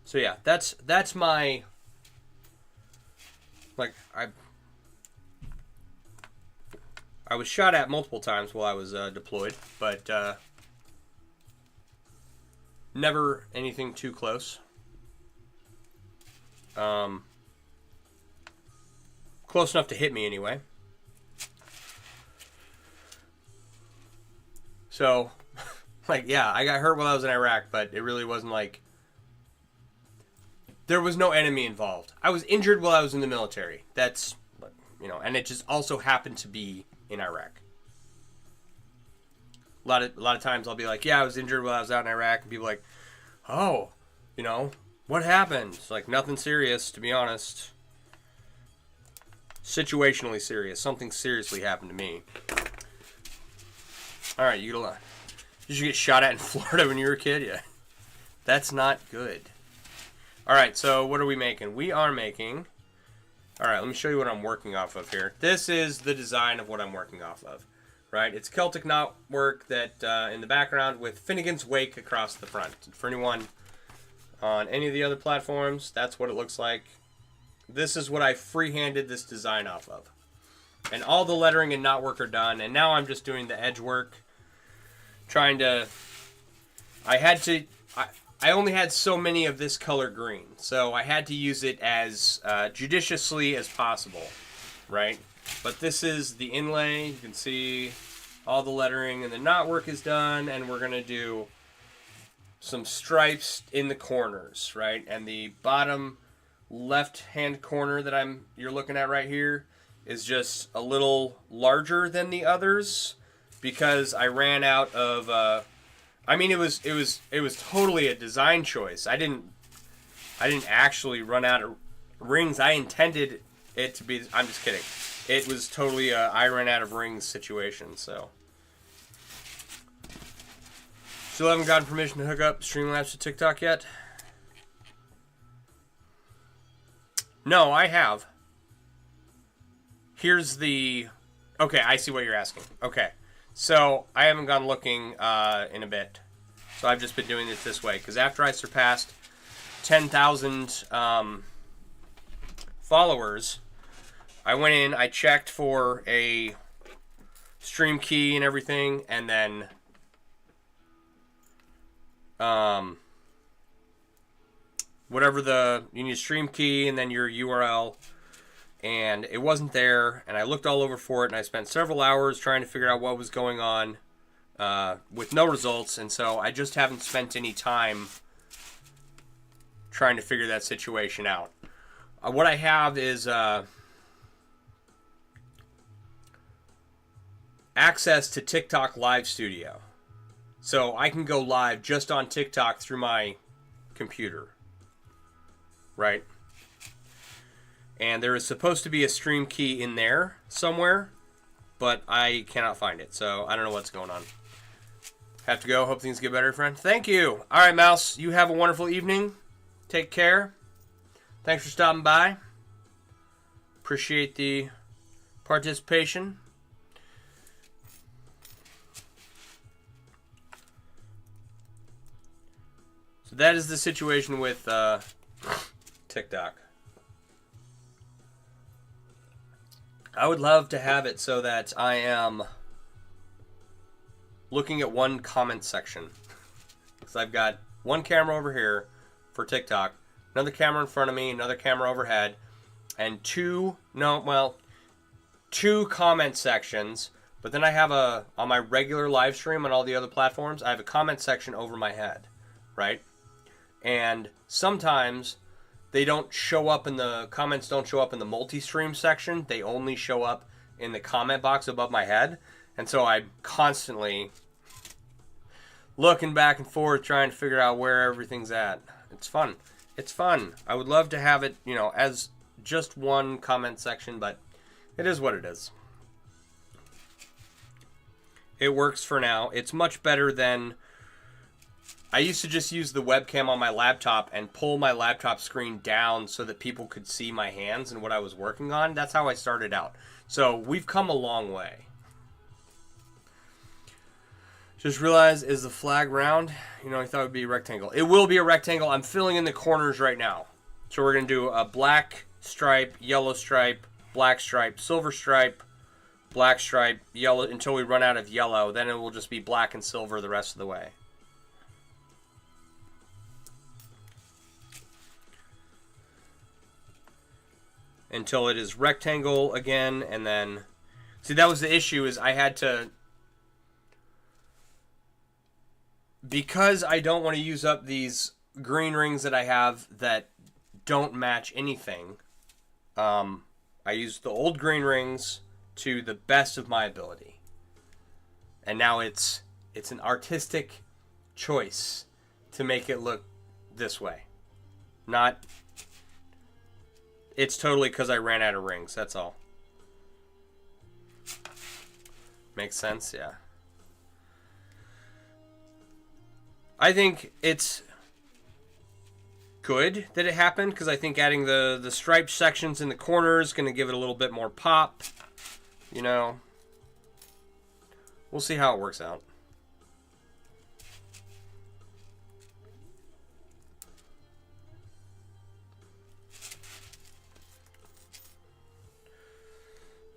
So yeah, that's my, like, I was shot at multiple times while I was deployed, but never anything too close. Close enough to hit me anyway. So, like, yeah, I got hurt while I was in Iraq, but it really wasn't like, there was no enemy involved. I was injured while I was in the military. That's, you know, and it just also happened to be in Iraq. A lot of times I'll be like, yeah, I was injured while I was out in Iraq, and people are like, oh, you know, what happened? It's like, nothing serious, to be honest. Situationally serious. Something seriously happened to me. All right, did you get shot at in Florida when you were a kid? Yeah. That's not good. All right, so what are we making? We are making... All right, let me show you what I'm working off of here. This is the design of what I'm working off of, right? It's Celtic knotwork that in the background with Finnegans wake across the front. For anyone on any of the other platforms, that's what it looks like. This is what I freehanded this design off of. And all the lettering and knotwork are done, and now I'm just doing the edge work. I only had so many of this color green, so I had to use it as judiciously as possible, right? But this is the inlay. You can see all the lettering and the knotwork is done, and we're going to do some stripes in the corners, right? And the bottom left-hand corner that you're looking at right here is just a little larger than the others because I ran out of... I mean, it was totally a design choice. I I didn't actually run out of rings. I intended it to be... I'm just kidding. It was totally a I ran out of rings situation, so... Still haven't gotten permission to hook up Streamlabs to TikTok yet? No, I have. Here's the... Okay, I see what you're asking. Okay. So, I haven't gone looking in a bit. So, I've just been doing it this way. Because after I surpassed 10,000 followers, I went in, I checked for a stream key and everything, and then... whatever you need a stream key and then your URL, and it wasn't there, and I looked all over for it, and I spent several hours trying to figure out what was going on with no results, and so I just haven't spent any time trying to figure that situation out. What I have is access to TikTok Live Studio. So I can go live just on TikTok through my computer. Right? And there is supposed to be a stream key in there somewhere, but I cannot find it. So I don't know what's going on. Have to go. Hope things get better, friend. Thank you. All right, Mouse. You have a wonderful evening. Take care. Thanks for stopping by. Appreciate the participation. So that is the situation with TikTok. I would love to have it so that I am looking at one comment section. Because I've got one camera over here for TikTok, another camera in front of me, another camera overhead, and two comment sections. But then I have on my regular live stream on all the other platforms, I have a comment section over my head, right? And sometimes they don't show up in the comments, don't show up in the multi-stream section. They only show up in the comment box above my head. And so I'm constantly looking back and forth trying to figure out where everything's at. It's fun. It's fun. I would love to have it, as just one comment section, but it is what it is. It works for now. It's much better than... I used to just use the webcam on my laptop and pull my laptop screen down so that people could see my hands and what I was working on. That's how I started out. So we've come a long way. Just realized, is the flag round? I thought it would be a rectangle. It will be a rectangle. I'm filling in the corners right now. So we're going to do a black stripe, yellow stripe, black stripe, silver stripe, black stripe, yellow, until we run out of yellow. Then it will just be black and silver the rest of the way. Until it is rectangle again, and then... See, that was the issue, is I had to... Because I don't want to use up these green rings that I have that don't match anything, I used the old green rings to the best of my ability. And now it's an artistic choice to make it look this way. Not... It's totally because I ran out of rings, that's all. Makes sense, yeah. I think it's good that it happened, because I think adding the striped sections in the corners is going to give it a little bit more pop. We'll see how it works out.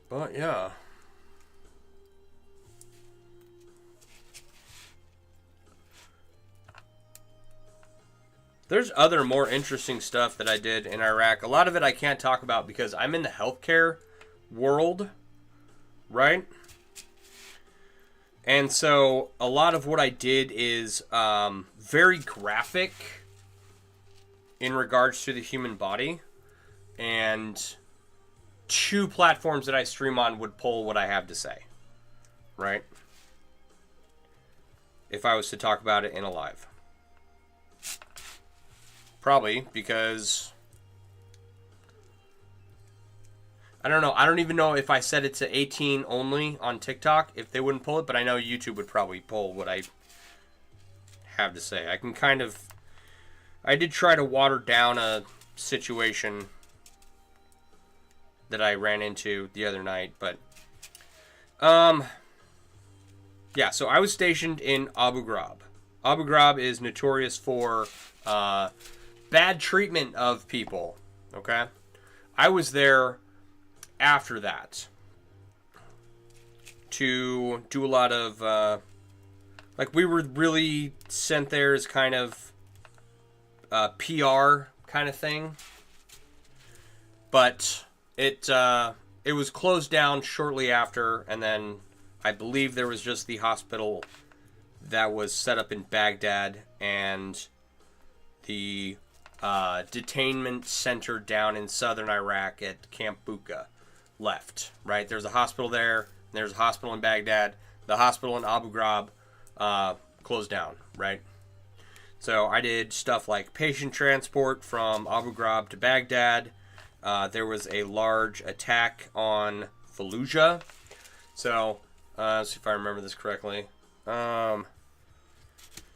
But yeah. There's other more interesting stuff that I did in Iraq. A lot of it I can't talk about because I'm in the healthcare world, right? And so a lot of what I did is very graphic in regards to the human body. And 2 platforms that I stream on would pull what I have to say, right? If I was to talk about it in a live. Probably because I don't know. I don't even know if I set it to 18 only on TikTok, if they wouldn't pull it, but I know YouTube would probably pull what I have to say. I did try to water down a situation that I ran into the other night, but yeah, so I was stationed in Abu Ghraib. Abu Ghraib is notorious for bad treatment of people, okay? I was there after that to do a lot of, like, we were really sent there as kind of PR kind of thing. But it was closed down shortly after, and then I believe there was just the hospital that was set up in Baghdad and the detainment center down in southern Iraq at Camp Bucca left, right? There's a hospital there, there's a hospital in Baghdad. The hospital in Abu Ghraib closed down, right? So I did stuff like patient transport from Abu Ghraib to Baghdad. There was a large attack on Fallujah. So, let's see if I remember this correctly.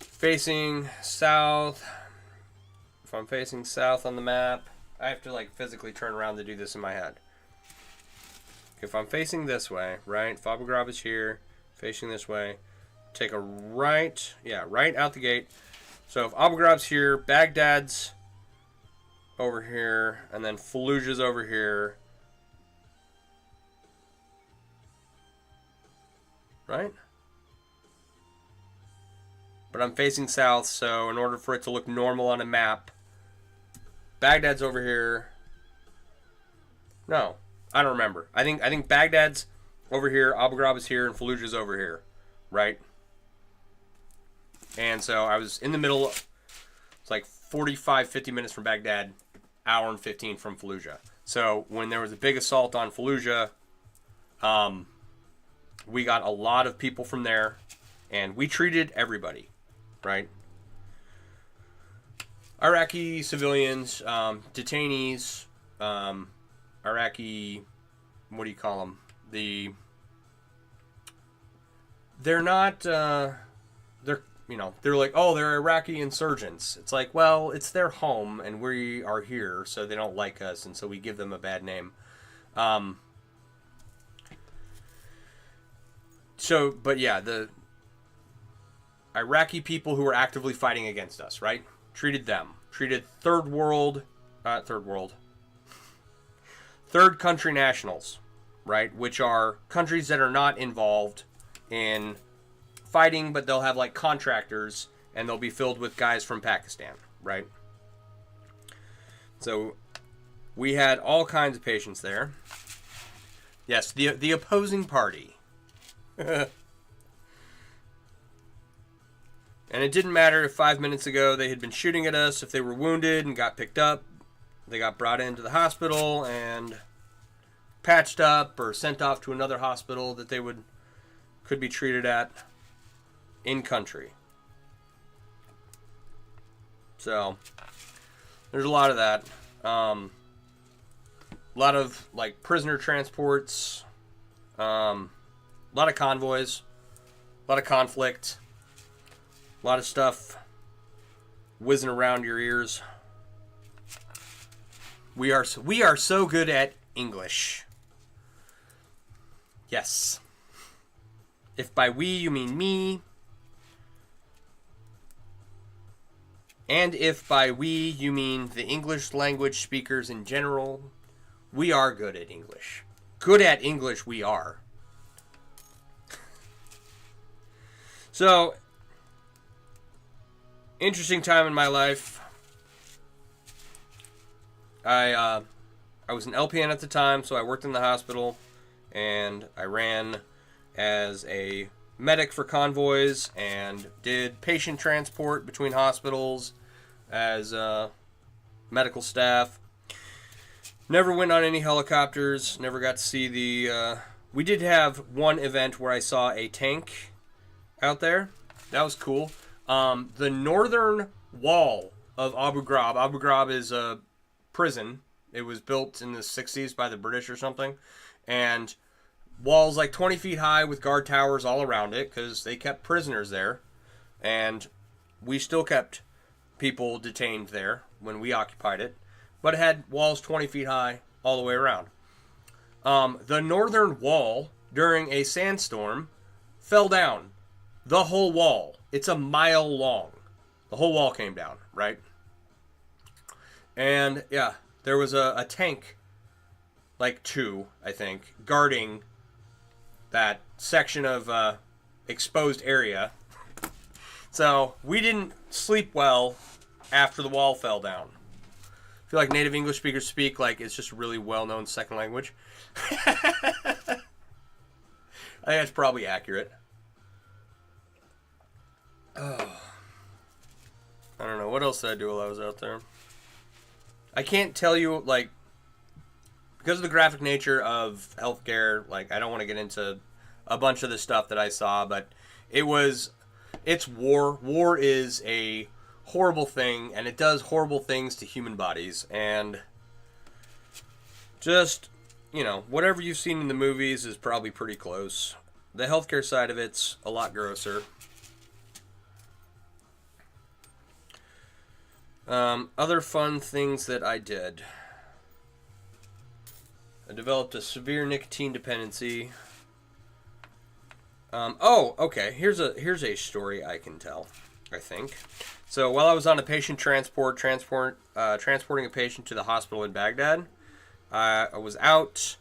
Facing south. If I'm facing south on the map, I have to like physically turn around to do this in my head. If I'm facing this way, right? If Abu Ghraib is here, facing this way, take a right, right out the gate. So if Abu Ghraib's here, Baghdad's over here, and then Fallujah's over here. Right? But I'm facing south, so in order for it to look normal on a map, Baghdad's over here. No, I don't remember. I think Baghdad's over here, Abu Ghraib is here, and Fallujah's over here. Right? And so I was in the middle. It's like 45, 50 minutes from Baghdad, hour and 15 from Fallujah. So when there was a big assault on Fallujah, we got a lot of people from there, and we treated everybody, right? Iraqi civilians, detainees, Iraqi, what do you call them? They're not, they're like, oh, they're Iraqi insurgents. It's like, well, it's their home, and we are here, so they don't like us, and so we give them a bad name. But yeah, the Iraqi people who were actively fighting against us, right? Treated third country nationals, right? Which are countries that are not involved in fighting, but they'll have like contractors, and they'll be filled with guys from Pakistan, right? So we had all kinds of patients there. Yes, the opposing party. And it didn't matter if 5 minutes ago they had been shooting at us, if they were wounded and got picked up, they got brought into the hospital and patched up or sent off to another hospital that they could be treated at in country. So there's a lot of that. A lot of like prisoner transports, a lot of convoys, a lot of conflict, a lot of stuff whizzing around your ears. We are so good at English. Yes. If by we you mean me, and if by we you mean the English language speakers in general, we are good at English. Good at English we are. So, interesting time in my life. I was an LPN at the time, so I worked in the hospital, and I ran as a medic for convoys and did patient transport between hospitals as medical staff. Never went on any helicopters, never got to see the... we did have one event where I saw a tank out there. That was cool. The northern wall of Abu Ghraib. Abu Ghraib is a prison. It was built in the 60s by the British or something. And walls like 20 feet high with guard towers all around it because they kept prisoners there. And we still kept people detained there when we occupied it. But it had walls 20 feet high all the way around. The northern wall, during a sandstorm, fell down. The whole wall. It's a mile long. The whole wall came down, right? And, yeah, there was a tank, like 2, I think, guarding that section of exposed area. So, we didn't sleep well after the wall fell down. I feel like native English speakers speak like it's just a really well-known second language. I think that's probably accurate. Oh. I don't know. What else did I do while I was out there? I can't tell you, like, because of the graphic nature of healthcare, like, I don't want to get into a bunch of the stuff that I saw, but it's war. War is a horrible thing, and it does horrible things to human bodies, and just, you know, whatever you've seen in the movies is probably pretty close. The healthcare side of it's a lot grosser. Other fun things that I did. I developed a severe nicotine dependency. Okay. Here's a story I can tell, I think. So while I was on a patient transporting a patient to the hospital in Baghdad, I was out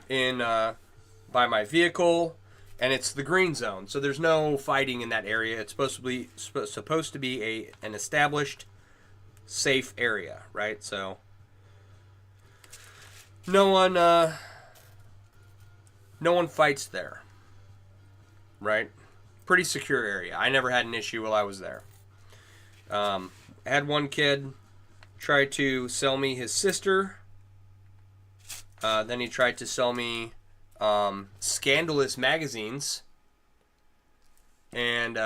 in by my vehicle, and it's the green zone, so there's no fighting in that area. It's supposed to be an established, safe area, right? So no one fights there, right? Pretty secure area. I never had an issue while I was there. I had one kid try to sell me his sister. Then he tried to sell me scandalous magazines. And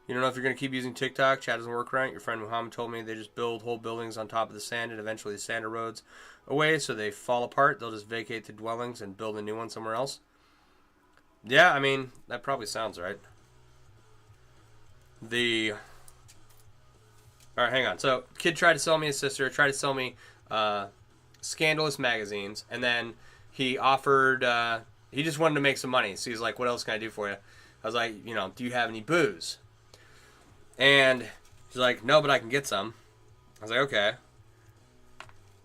you don't know if you're going to keep using TikTok. Chat doesn't work right. Your friend Muhammad told me they just build whole buildings on top of the sand, and eventually the sand erodes away, so they fall apart. They'll just vacate the dwellings and build a new one somewhere else. Yeah, I mean, that probably sounds right. Alright, hang on. So, kid tried to sell me his sister, tried to sell me scandalous magazines, and then he offered, he just wanted to make some money. So he's like, what else can I do for you? I was like, you know, do you have any booze? And he's like, no, but I can get some. I was like, okay.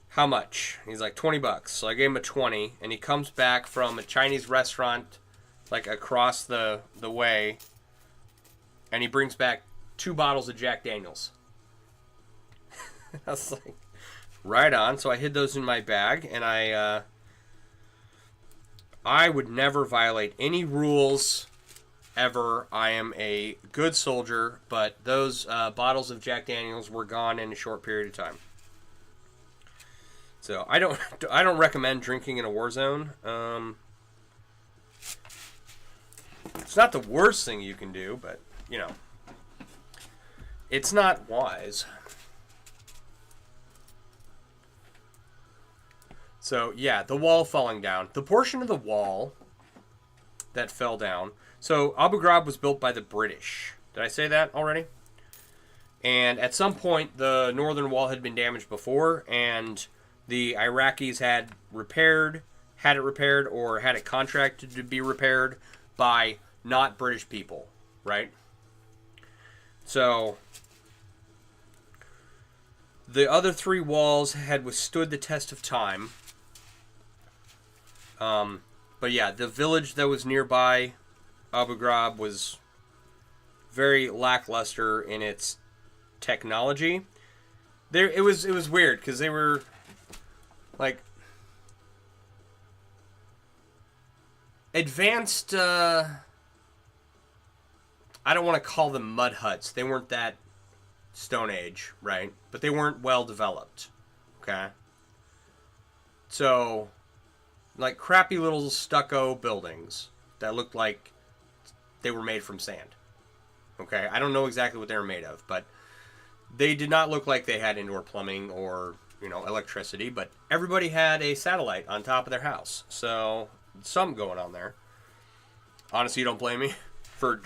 How much? He's like, $20. So I gave him a 20, and he comes back from a Chinese restaurant, like across the way, and he brings back 2 bottles of Jack Daniels. I was like, right on. So I hid those in my bag, and I would never violate any rules ever. I am a good soldier, but those bottles of Jack Daniels were gone in a short period of time. So I don't recommend drinking in a war zone. It's not the worst thing you can do, but you know, it's not wise. So yeah, the wall falling down. The portion of the wall that fell down. So Abu Ghraib was built by the British. Did I say that already? And at some point, the northern wall had been damaged before, and the Iraqis had it repaired, or had it contracted to be repaired by not British people, right? So the other 3 walls had withstood the test of time. But yeah, the village that was nearby Abu Ghraib was very lackluster in its technology. It was weird because they were like advanced. I don't want to call them mud huts. They weren't that Stone Age, right? But they weren't well developed. Okay. So, like crappy little stucco buildings that looked like they were made from sand. Okay, I don't know exactly what they were made of, but they did not look like they had indoor plumbing or, electricity, but everybody had a satellite on top of their house. So, something going on there. Honestly, you don't blame me for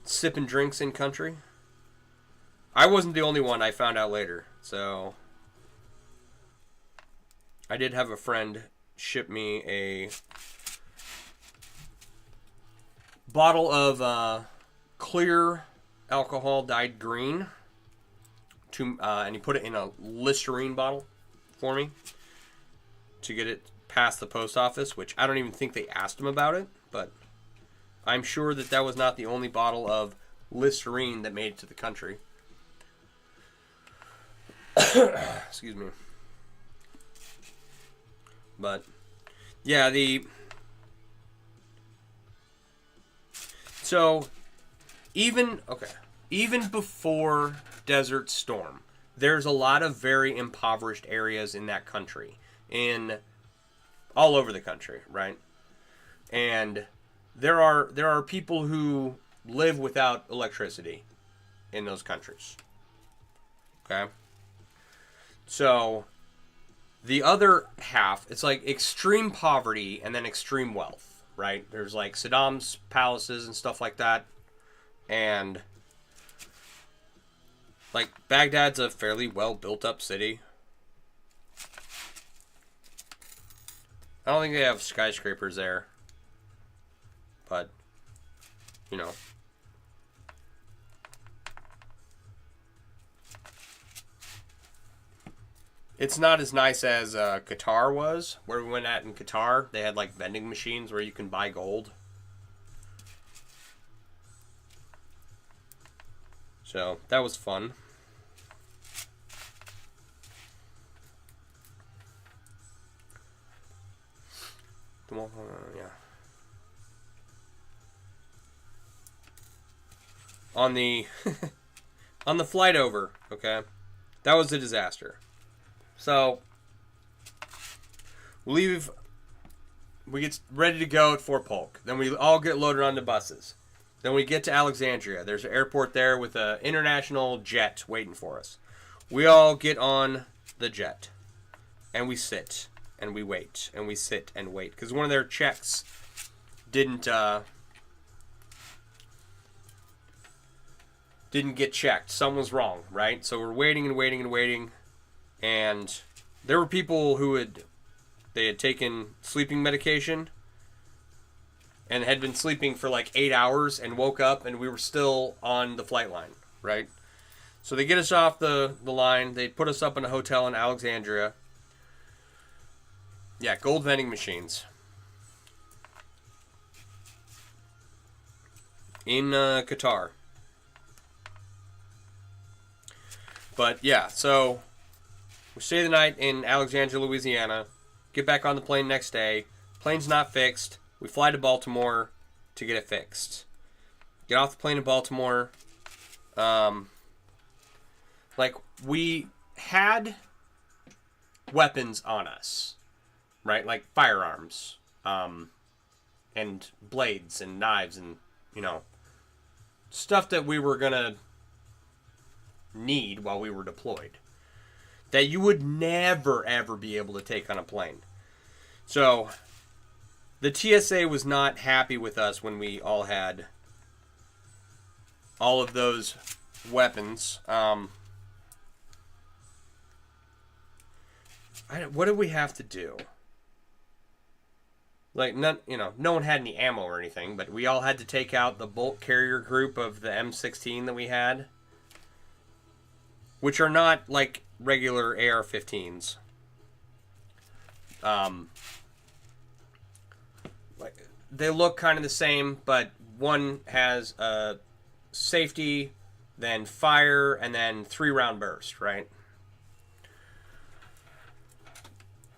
sipping drinks in country. I wasn't the only one, I found out later. So, I did have a friend ship me a bottle of clear alcohol dyed green, and he put it in a Listerine bottle for me to get it past the post office, which I don't even think they asked him about it, but I'm sure that was not the only bottle of Listerine that made it to the country. Excuse me. But yeah, so even before Desert Storm, there's a lot of very impoverished areas in that country, all over the country, right? And there are people who live without electricity in those countries. Okay? So the other half, it's like extreme poverty and then extreme wealth, right? There's like Saddam's palaces and stuff like that. And like Baghdad's a fairly well built up city. I don't think they have skyscrapers there. But, it's not as nice as Qatar was, where we went at in Qatar. They had like vending machines where you can buy gold. So, that was fun. Yeah. On the on the flight over, okay? That was a disaster. So, we get ready to go at Fort Polk. Then we all get loaded onto buses. Then we get to Alexandria. There's an airport there with an international jet waiting for us. We all get on the jet. And we sit. And we wait. And we sit and wait. Because one of their checks didn't get checked. Something was wrong, right? So we're waiting and waiting and waiting. And there were people who had taken sleeping medication and had been sleeping for like 8 hours and woke up and we were still on the flight line, right? So they get us off the line. They put us up in a hotel in Alexandria. Yeah, gold vending machines. In Qatar. But yeah, so we stay the night in Alexandria, Louisiana. Get back on the plane next day. Plane's not fixed. We fly to Baltimore to get it fixed. Get off the plane in Baltimore. We had weapons on us, right? Like firearms, and blades and knives and, stuff that we were gonna need while we were deployed. That you would never, ever be able to take on a plane. So, the TSA was not happy with us when we all had all of those weapons. What did we have to do? Like, no one had any ammo or anything, but we all had to take out the bulk carrier group of the M16 that we had, which are not like regular AR-15s. They look kind of the same, but one has a safety, then fire, and then 3-round burst, right?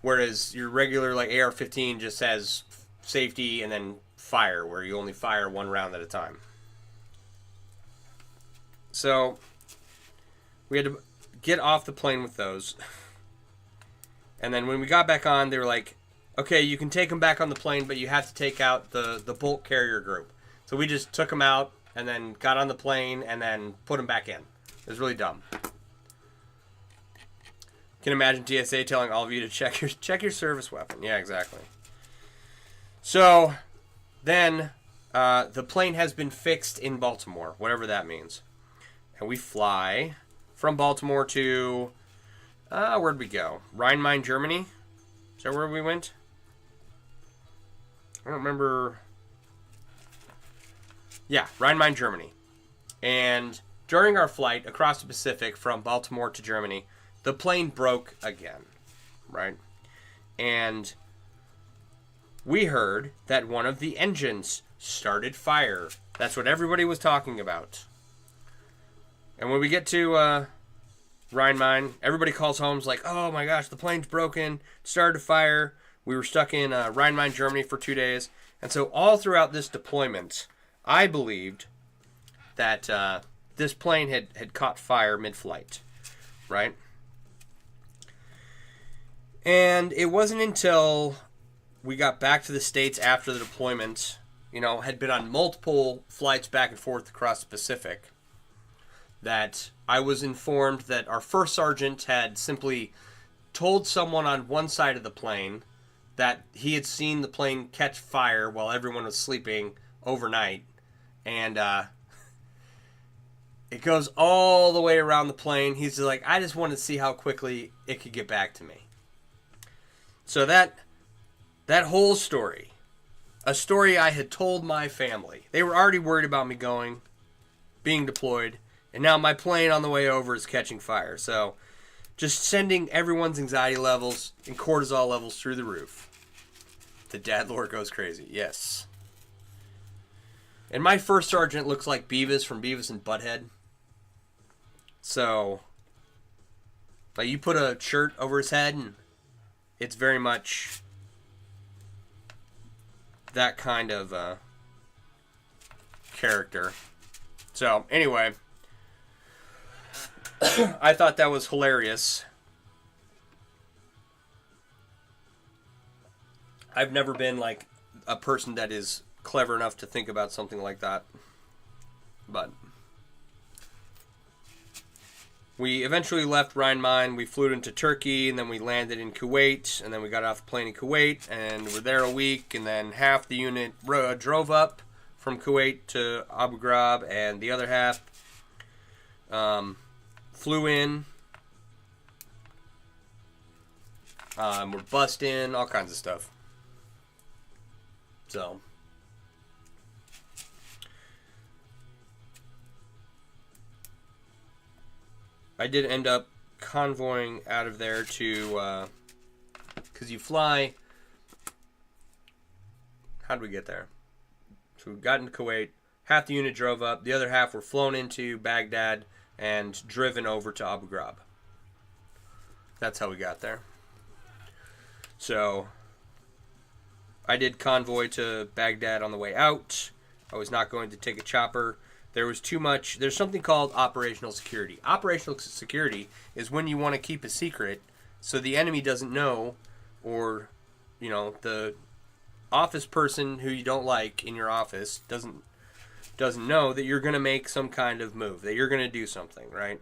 Whereas your regular like AR-15 just has safety and then fire, where you only fire 1 round at a time. So we had to get off the plane with those. And then when we got back on, they were like, okay, you can take them back on the plane, but you have to take out the bulk carrier group. It's So we just took them out and then got on the plane and then put them back in. It was really dumb. Can imagine TSA telling all of you to check your service weapon. Yeah, exactly. So then the plane has been fixed in Baltimore, whatever that means. And we fly from Baltimore to, where'd we go? Rhein-Main, Germany? Is that where we went? I don't remember. Yeah, Rhein-Main, Germany. And during our flight across the Pacific from Baltimore to Germany, the plane broke again, right? And we heard that one of the engines started fire. That's what everybody was talking about. And when we get to Rhein-Main, everybody calls home, like, oh my gosh, the plane's broken, started to fire. We were stuck in Rhein-Main, Germany for 2 days. And so all throughout this deployment, I believed that this plane had caught fire mid-flight, right? And it wasn't until we got back to the States after the deployment, had been on multiple flights back and forth across the Pacific, that I was informed that our first sergeant had simply told someone on one side of the plane that he had seen the plane catch fire while everyone was sleeping overnight. And it goes all the way around the plane. He's like, I just wanted to see how quickly it could get back to me. So that whole story, a story I had told my family. They were already worried about me being deployed, and now my plane on the way over is catching fire. So just sending everyone's anxiety levels and cortisol levels through the roof. The dad lore goes crazy. Yes. And my first sergeant looks like Beavis from Beavis and Butthead. So, like, you put a shirt over his head and it's very much that kind of character. So, anyway, I thought that was hilarious. I've never been like a person that is clever enough to think about something like that. But we eventually left Rhein-Main. We flew into Turkey, and then we landed in Kuwait, and then we got off the plane in Kuwait, and we're there a week, and then half the unit drove up from Kuwait to Abu Ghraib, and the other half flew in. We're bussed in, all kinds of stuff. So I did end up convoying out of there to, because you fly, how did we get there? So we got into Kuwait, half the unit drove up, the other half were flown into Baghdad and driven over to Abu Ghraib. That's how we got there. So I did convoy to Baghdad on the way out. I was not going to take a chopper. There was too much. There's something called operational security. Operational security is when you want to keep a secret so the enemy doesn't know, or, the office person who you don't like in your office doesn't know that you're going to make some kind of move, that you're going to do something, right?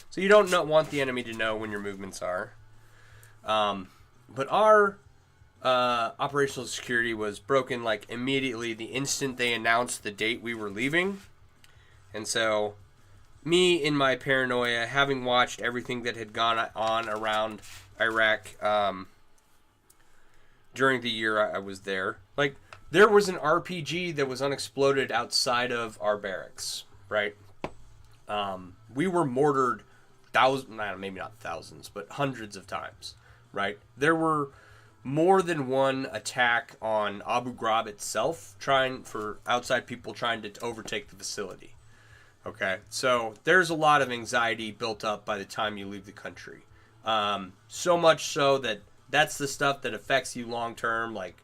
So you don't want the enemy to know when your movements are. But our operational security was broken like immediately the instant they announced the date we were leaving. And so me, in my paranoia, having watched everything that had gone on around Iraq during the year I was there, like, there was an RPG that was unexploded outside of our barracks, right? We were mortared maybe not thousands, but hundreds of times, right? There were more than one attack on Abu Ghraib itself, for outside people trying to overtake the facility. Okay, so there's a lot of anxiety built up by the time you leave the country. So much so that that's the stuff that affects you long term, like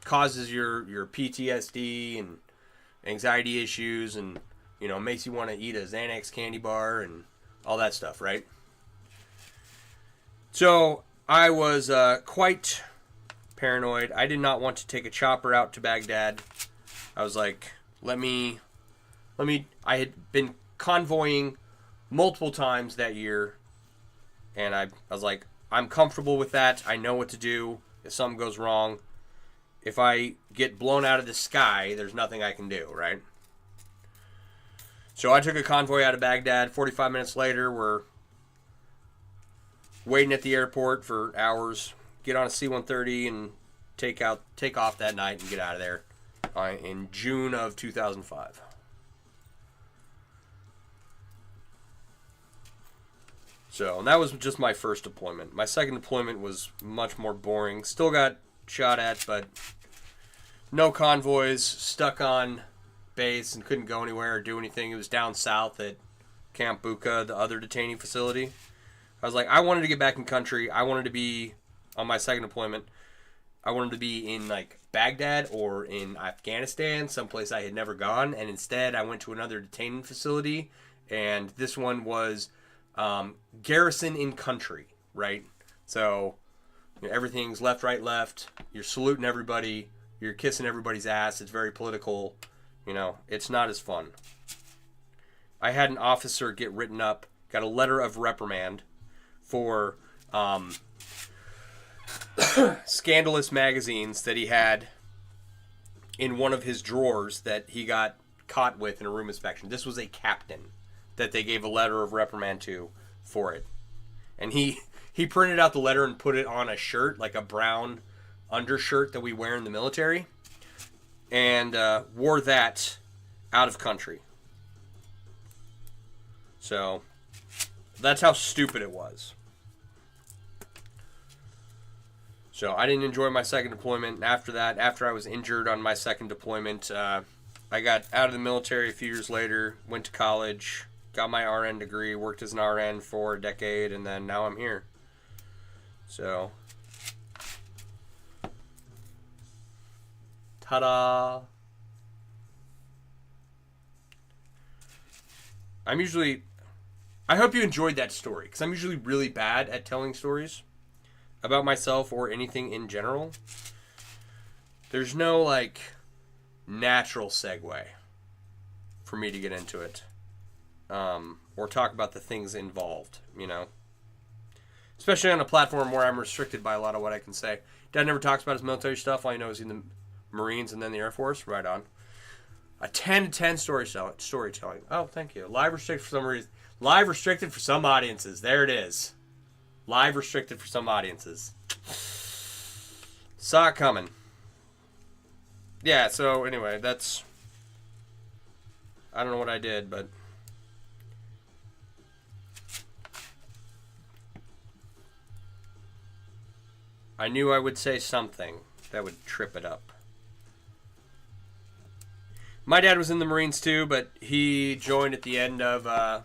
causes your PTSD and anxiety issues, and makes you want to eat a Xanax candy bar and all that stuff, right? So I was quite paranoid. I did not want to take a chopper out to Baghdad. I was like, I had been convoying multiple times that year, and I was like, I'm comfortable with that. I know what to do if something goes wrong. If I get blown out of the sky, there's nothing I can do, right? So I took a convoy out of Baghdad. 45 minutes later, we're waiting at the airport for hours, get on a C-130 and take off that night and get out of there in June of 2005. So, and that was just my first deployment. My second deployment was much more boring. Still got shot at, but no convoys, stuck on base and couldn't go anywhere or do anything. It was down south at Camp Buka, the other detainee facility. I was like, I wanted to get back in country. I wanted to be, on my second deployment, I wanted to be in like Baghdad or in Afghanistan, someplace I had never gone. And instead, I went to another detaining facility. And this one was garrison in country, right? So everything's left, right, left. You're saluting everybody. You're kissing everybody's ass. It's very political. It's not as fun. I had an officer get written up, got a letter of reprimand for scandalous magazines that he had in one of his drawers that he got caught with in a room inspection. This was a captain that they gave a letter of reprimand to for it. And he printed out the letter and put it on a shirt, like a brown undershirt that we wear in the military, and wore that out of country. So that's how stupid it was. So I didn't enjoy my second deployment. And after that, after I was injured on my second deployment, I got out of the military a few years later, went to college, got my RN degree, worked as an RN for a decade, and then now I'm here. So, ta-da! I hope you enjoyed that story, because I'm usually really bad at telling stories about myself or anything in general. There's no, natural segue for me to get into it. Or talk about the things involved, Especially on a platform where I'm restricted by a lot of what I can say. Dad never talks about his military stuff. All I know is he's in the Marines and then the Air Force. Right on. A 10-10 storytelling. Oh, thank you. Live restricted for some reason. Live restricted for some audiences. There it is. Live restricted for some audiences. Saw it coming. Yeah, so anyway, that's... I don't know what I did, but... I knew I would say something that would trip it up. My dad was in the Marines too, but he joined at the end of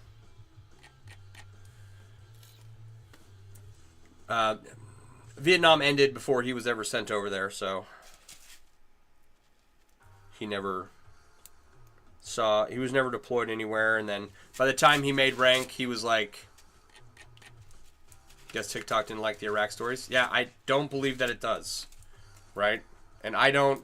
Vietnam ended before he was ever sent over there, so he was never deployed anywhere. And then by the time he made rank, he was like, guess TikTok didn't like the Iraq stories. Yeah, I don't believe that it does, right? And I don't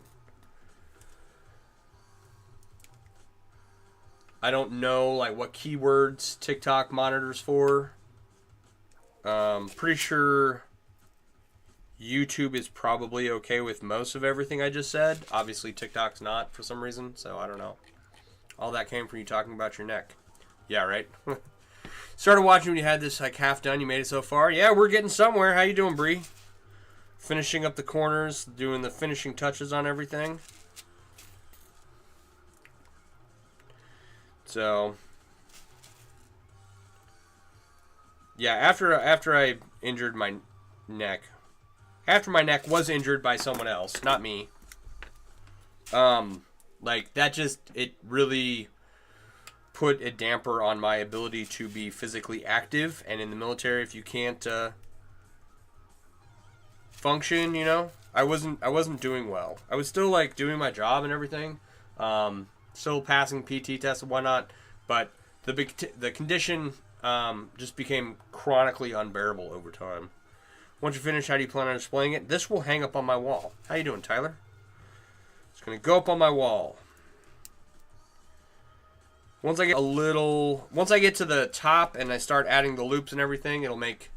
know what keywords TikTok monitors for. Pretty sure YouTube is probably okay with most of everything I just said. Obviously TikTok's not for some reason, so I don't know. All that came from you talking about your neck. Yeah, right? Started watching when you had this half done. You made it so far. Yeah, we're getting somewhere. How you doing, Bree? Finishing up the corners, doing the finishing touches on everything. So, yeah, after I injured my neck, after my neck was injured by someone else, not me. It really put a damper on my ability to be physically active. And in the military, if you can't function, I wasn't doing well. I was still doing my job and everything, still passing PT tests and whatnot, but the condition just became chronically unbearable over time. Once you finish, how do you plan on displaying it? This will hang up on my wall. How you doing, Tyler? It's gonna go up on my wall. once I get to the top and I start adding the loops and everything, it'll make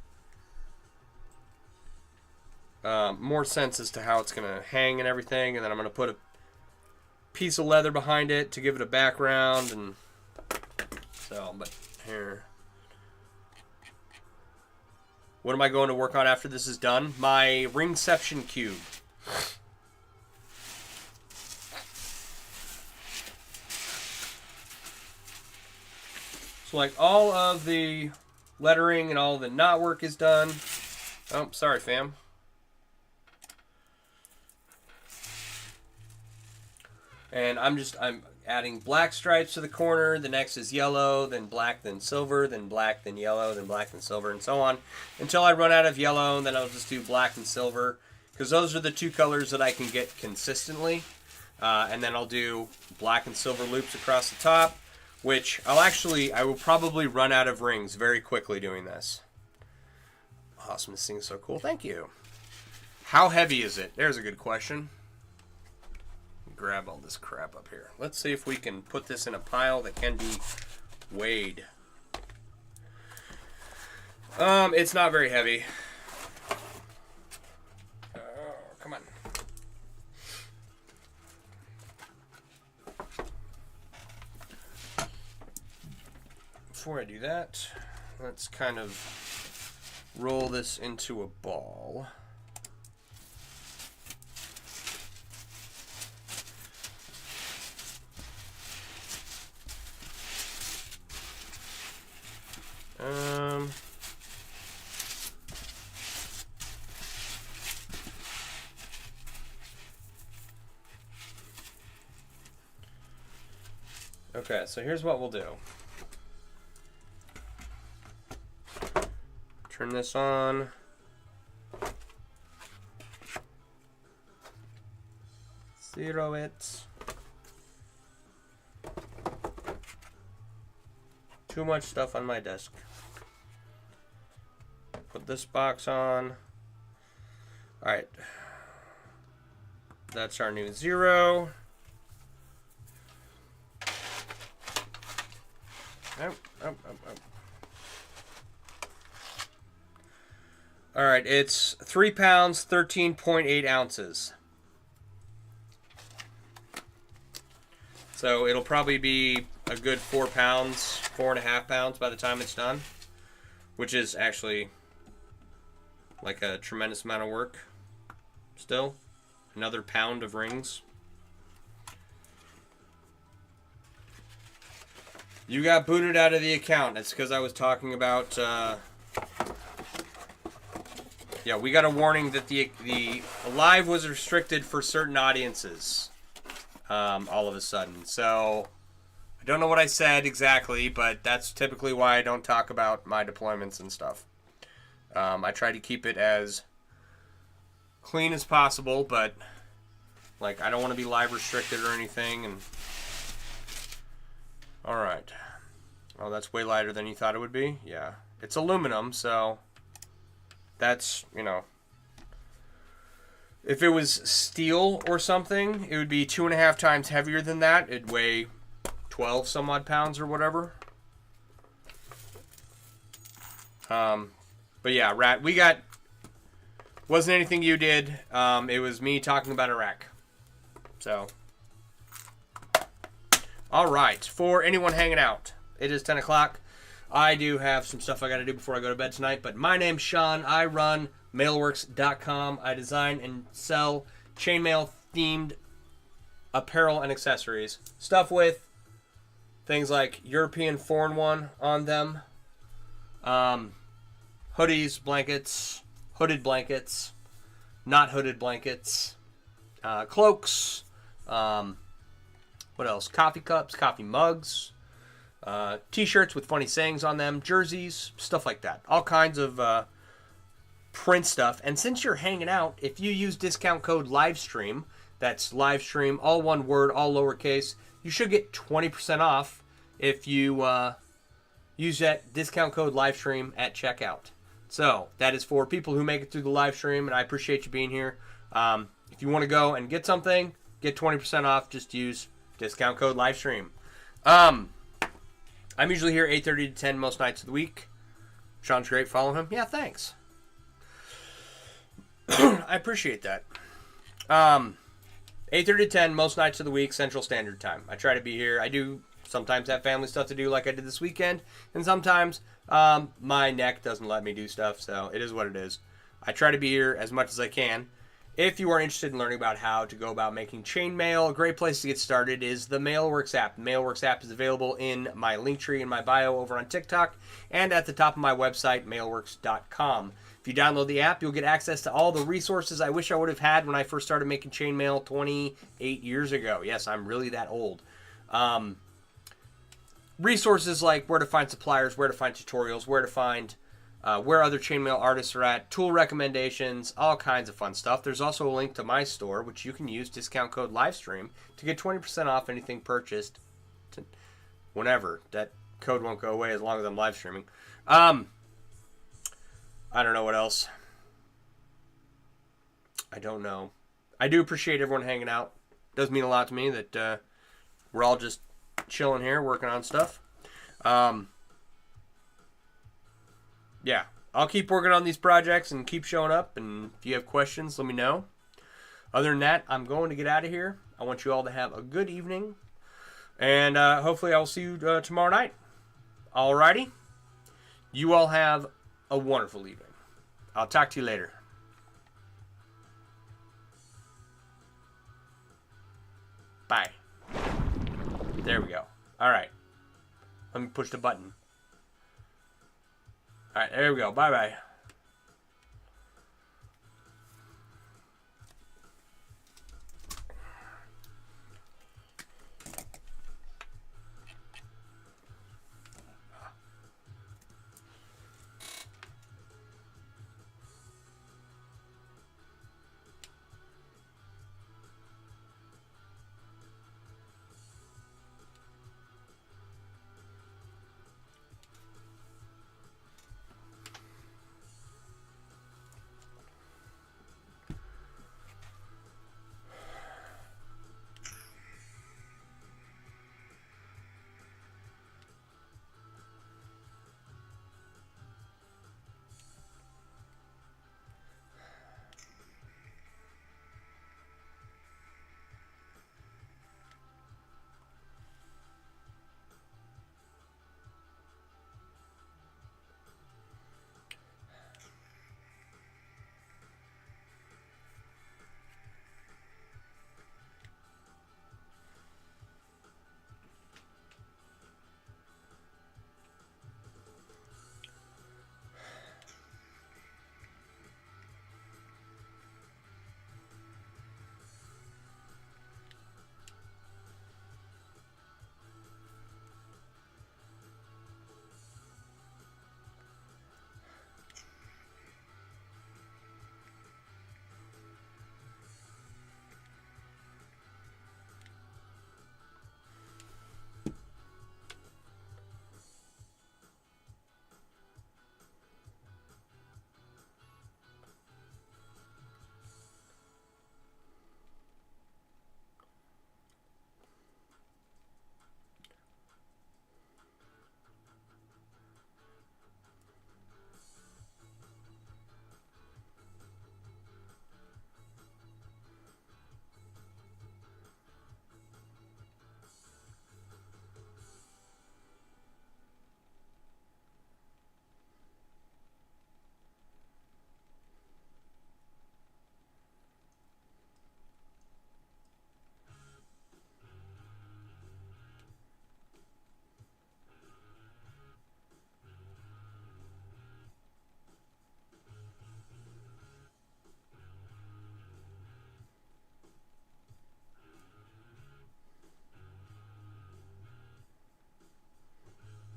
more sense as to how it's going to hang and everything. And then I'm going to put a piece of leather behind it to give it a background. And so, but here. What am I going to work on after this is done? My ringception cube. So like all of the lettering and all the knot work is done. Oh, sorry, fam. And I'm adding black stripes to the corner. The next is yellow, then black, then silver, then black, then yellow, then black, then silver, and so on. Until I run out of yellow, and then I'll just do black and silver. Because those are the two colors that I can get consistently. And then I'll do black and silver loops across the top. Which I will probably run out of rings very quickly doing this. Awesome, this thing is so cool. Thank you. How heavy is it? There's a good question. Grab all this crap up here. Let's see if we can put this in a pile that can be weighed. It's not very heavy. Oh, come on. Before I do that, let's kind of roll this into a ball. Okay, so here's what we'll do. Turn this on. Zero it. Too much stuff on my desk. Put this box on. Alright. That's our new 0. Oh. Alright, it's 3 pounds, 13.8 ounces. So it'll probably be a good 4 pounds, 4.5 pounds by the time it's done. Which is actually like a tremendous amount of work still. Another pound of rings. You got booted out of the account. That's because I was talking about... Yeah, we got a warning that the live was restricted for certain audiences all of a sudden. So, I don't know what I said exactly, but that's typically why I don't talk about my deployments and stuff. I try to keep it as clean as possible, but like I don't want to be live restricted or anything. And all right. Oh, that's way lighter than you thought it would be? Yeah. It's aluminum, so... That's, you know, if it was steel or something, it would be 2.5 times heavier than that. It'd weigh 12 some odd pounds or whatever. But yeah, Rat, we got, wasn't anything you did. It was me talking about Iraq. So, all right, for anyone hanging out, it is 10 o'clock. I do have some stuff I got to do before I go to bed tonight, but my name's Sean. I run mailworks.com. I design and sell chainmail themed apparel and accessories. Stuff with things like European foreign one on them, hoodies, blankets, hooded blankets, not hooded blankets, cloaks, what else? Coffee cups, coffee mugs, t-shirts with funny sayings on them, jerseys, stuff like that. All kinds of print stuff. And since you're hanging out, if you use discount code LIVESTREAM, that's LIVESTREAM, all one word, all lowercase, you should get 20% off if you use that discount code LIVESTREAM at checkout. So that is for people who make it through the live stream, and I appreciate you being here. If you want to go and get something, get 20% off, just use discount code LIVESTREAM. I'm usually here 8:30 to 10 most nights of the week. Sean's great. Follow him. Yeah, thanks. I appreciate that. 8:30 to 10 most nights of the week, Central Standard Time. I try to be here. I do sometimes have family stuff to do like I did this weekend. And sometimes my neck doesn't let me do stuff, so it is what it is. I try to be here as much as I can. If you are interested in learning about how to go about making chainmail, a great place to get started is the Mailworks app. The Mailworks app is available in my link tree in my bio over on TikTok and at the top of my website, mailworks.com. If you download the app, you'll get access to all the resources I wish I would have had when I first started making chainmail 28 years ago. Yes, I'm really that old. Resources like where to find suppliers, where to find tutorials, where to find where other chainmail artists are at, tool recommendations, all kinds of fun stuff. There's also a link to my store, which you can use discount code LIVESTREAM to get 20% off anything purchased whenever. That code won't go away as long as I'm live streaming. I don't know what else. I don't know. I do appreciate everyone hanging out. It does mean a lot to me that we're all just chilling here, working on stuff. Yeah, I'll keep working on these projects and keep showing up. And if you have questions, let me know. Other than that, I'm going to get out of here. I want you all to have a good evening. And hopefully I will see you tomorrow night. Alrighty? You all have a wonderful evening. I'll talk to you later. Bye. There we go. Alright. Let me push the button. Alright, there we go. Bye-bye.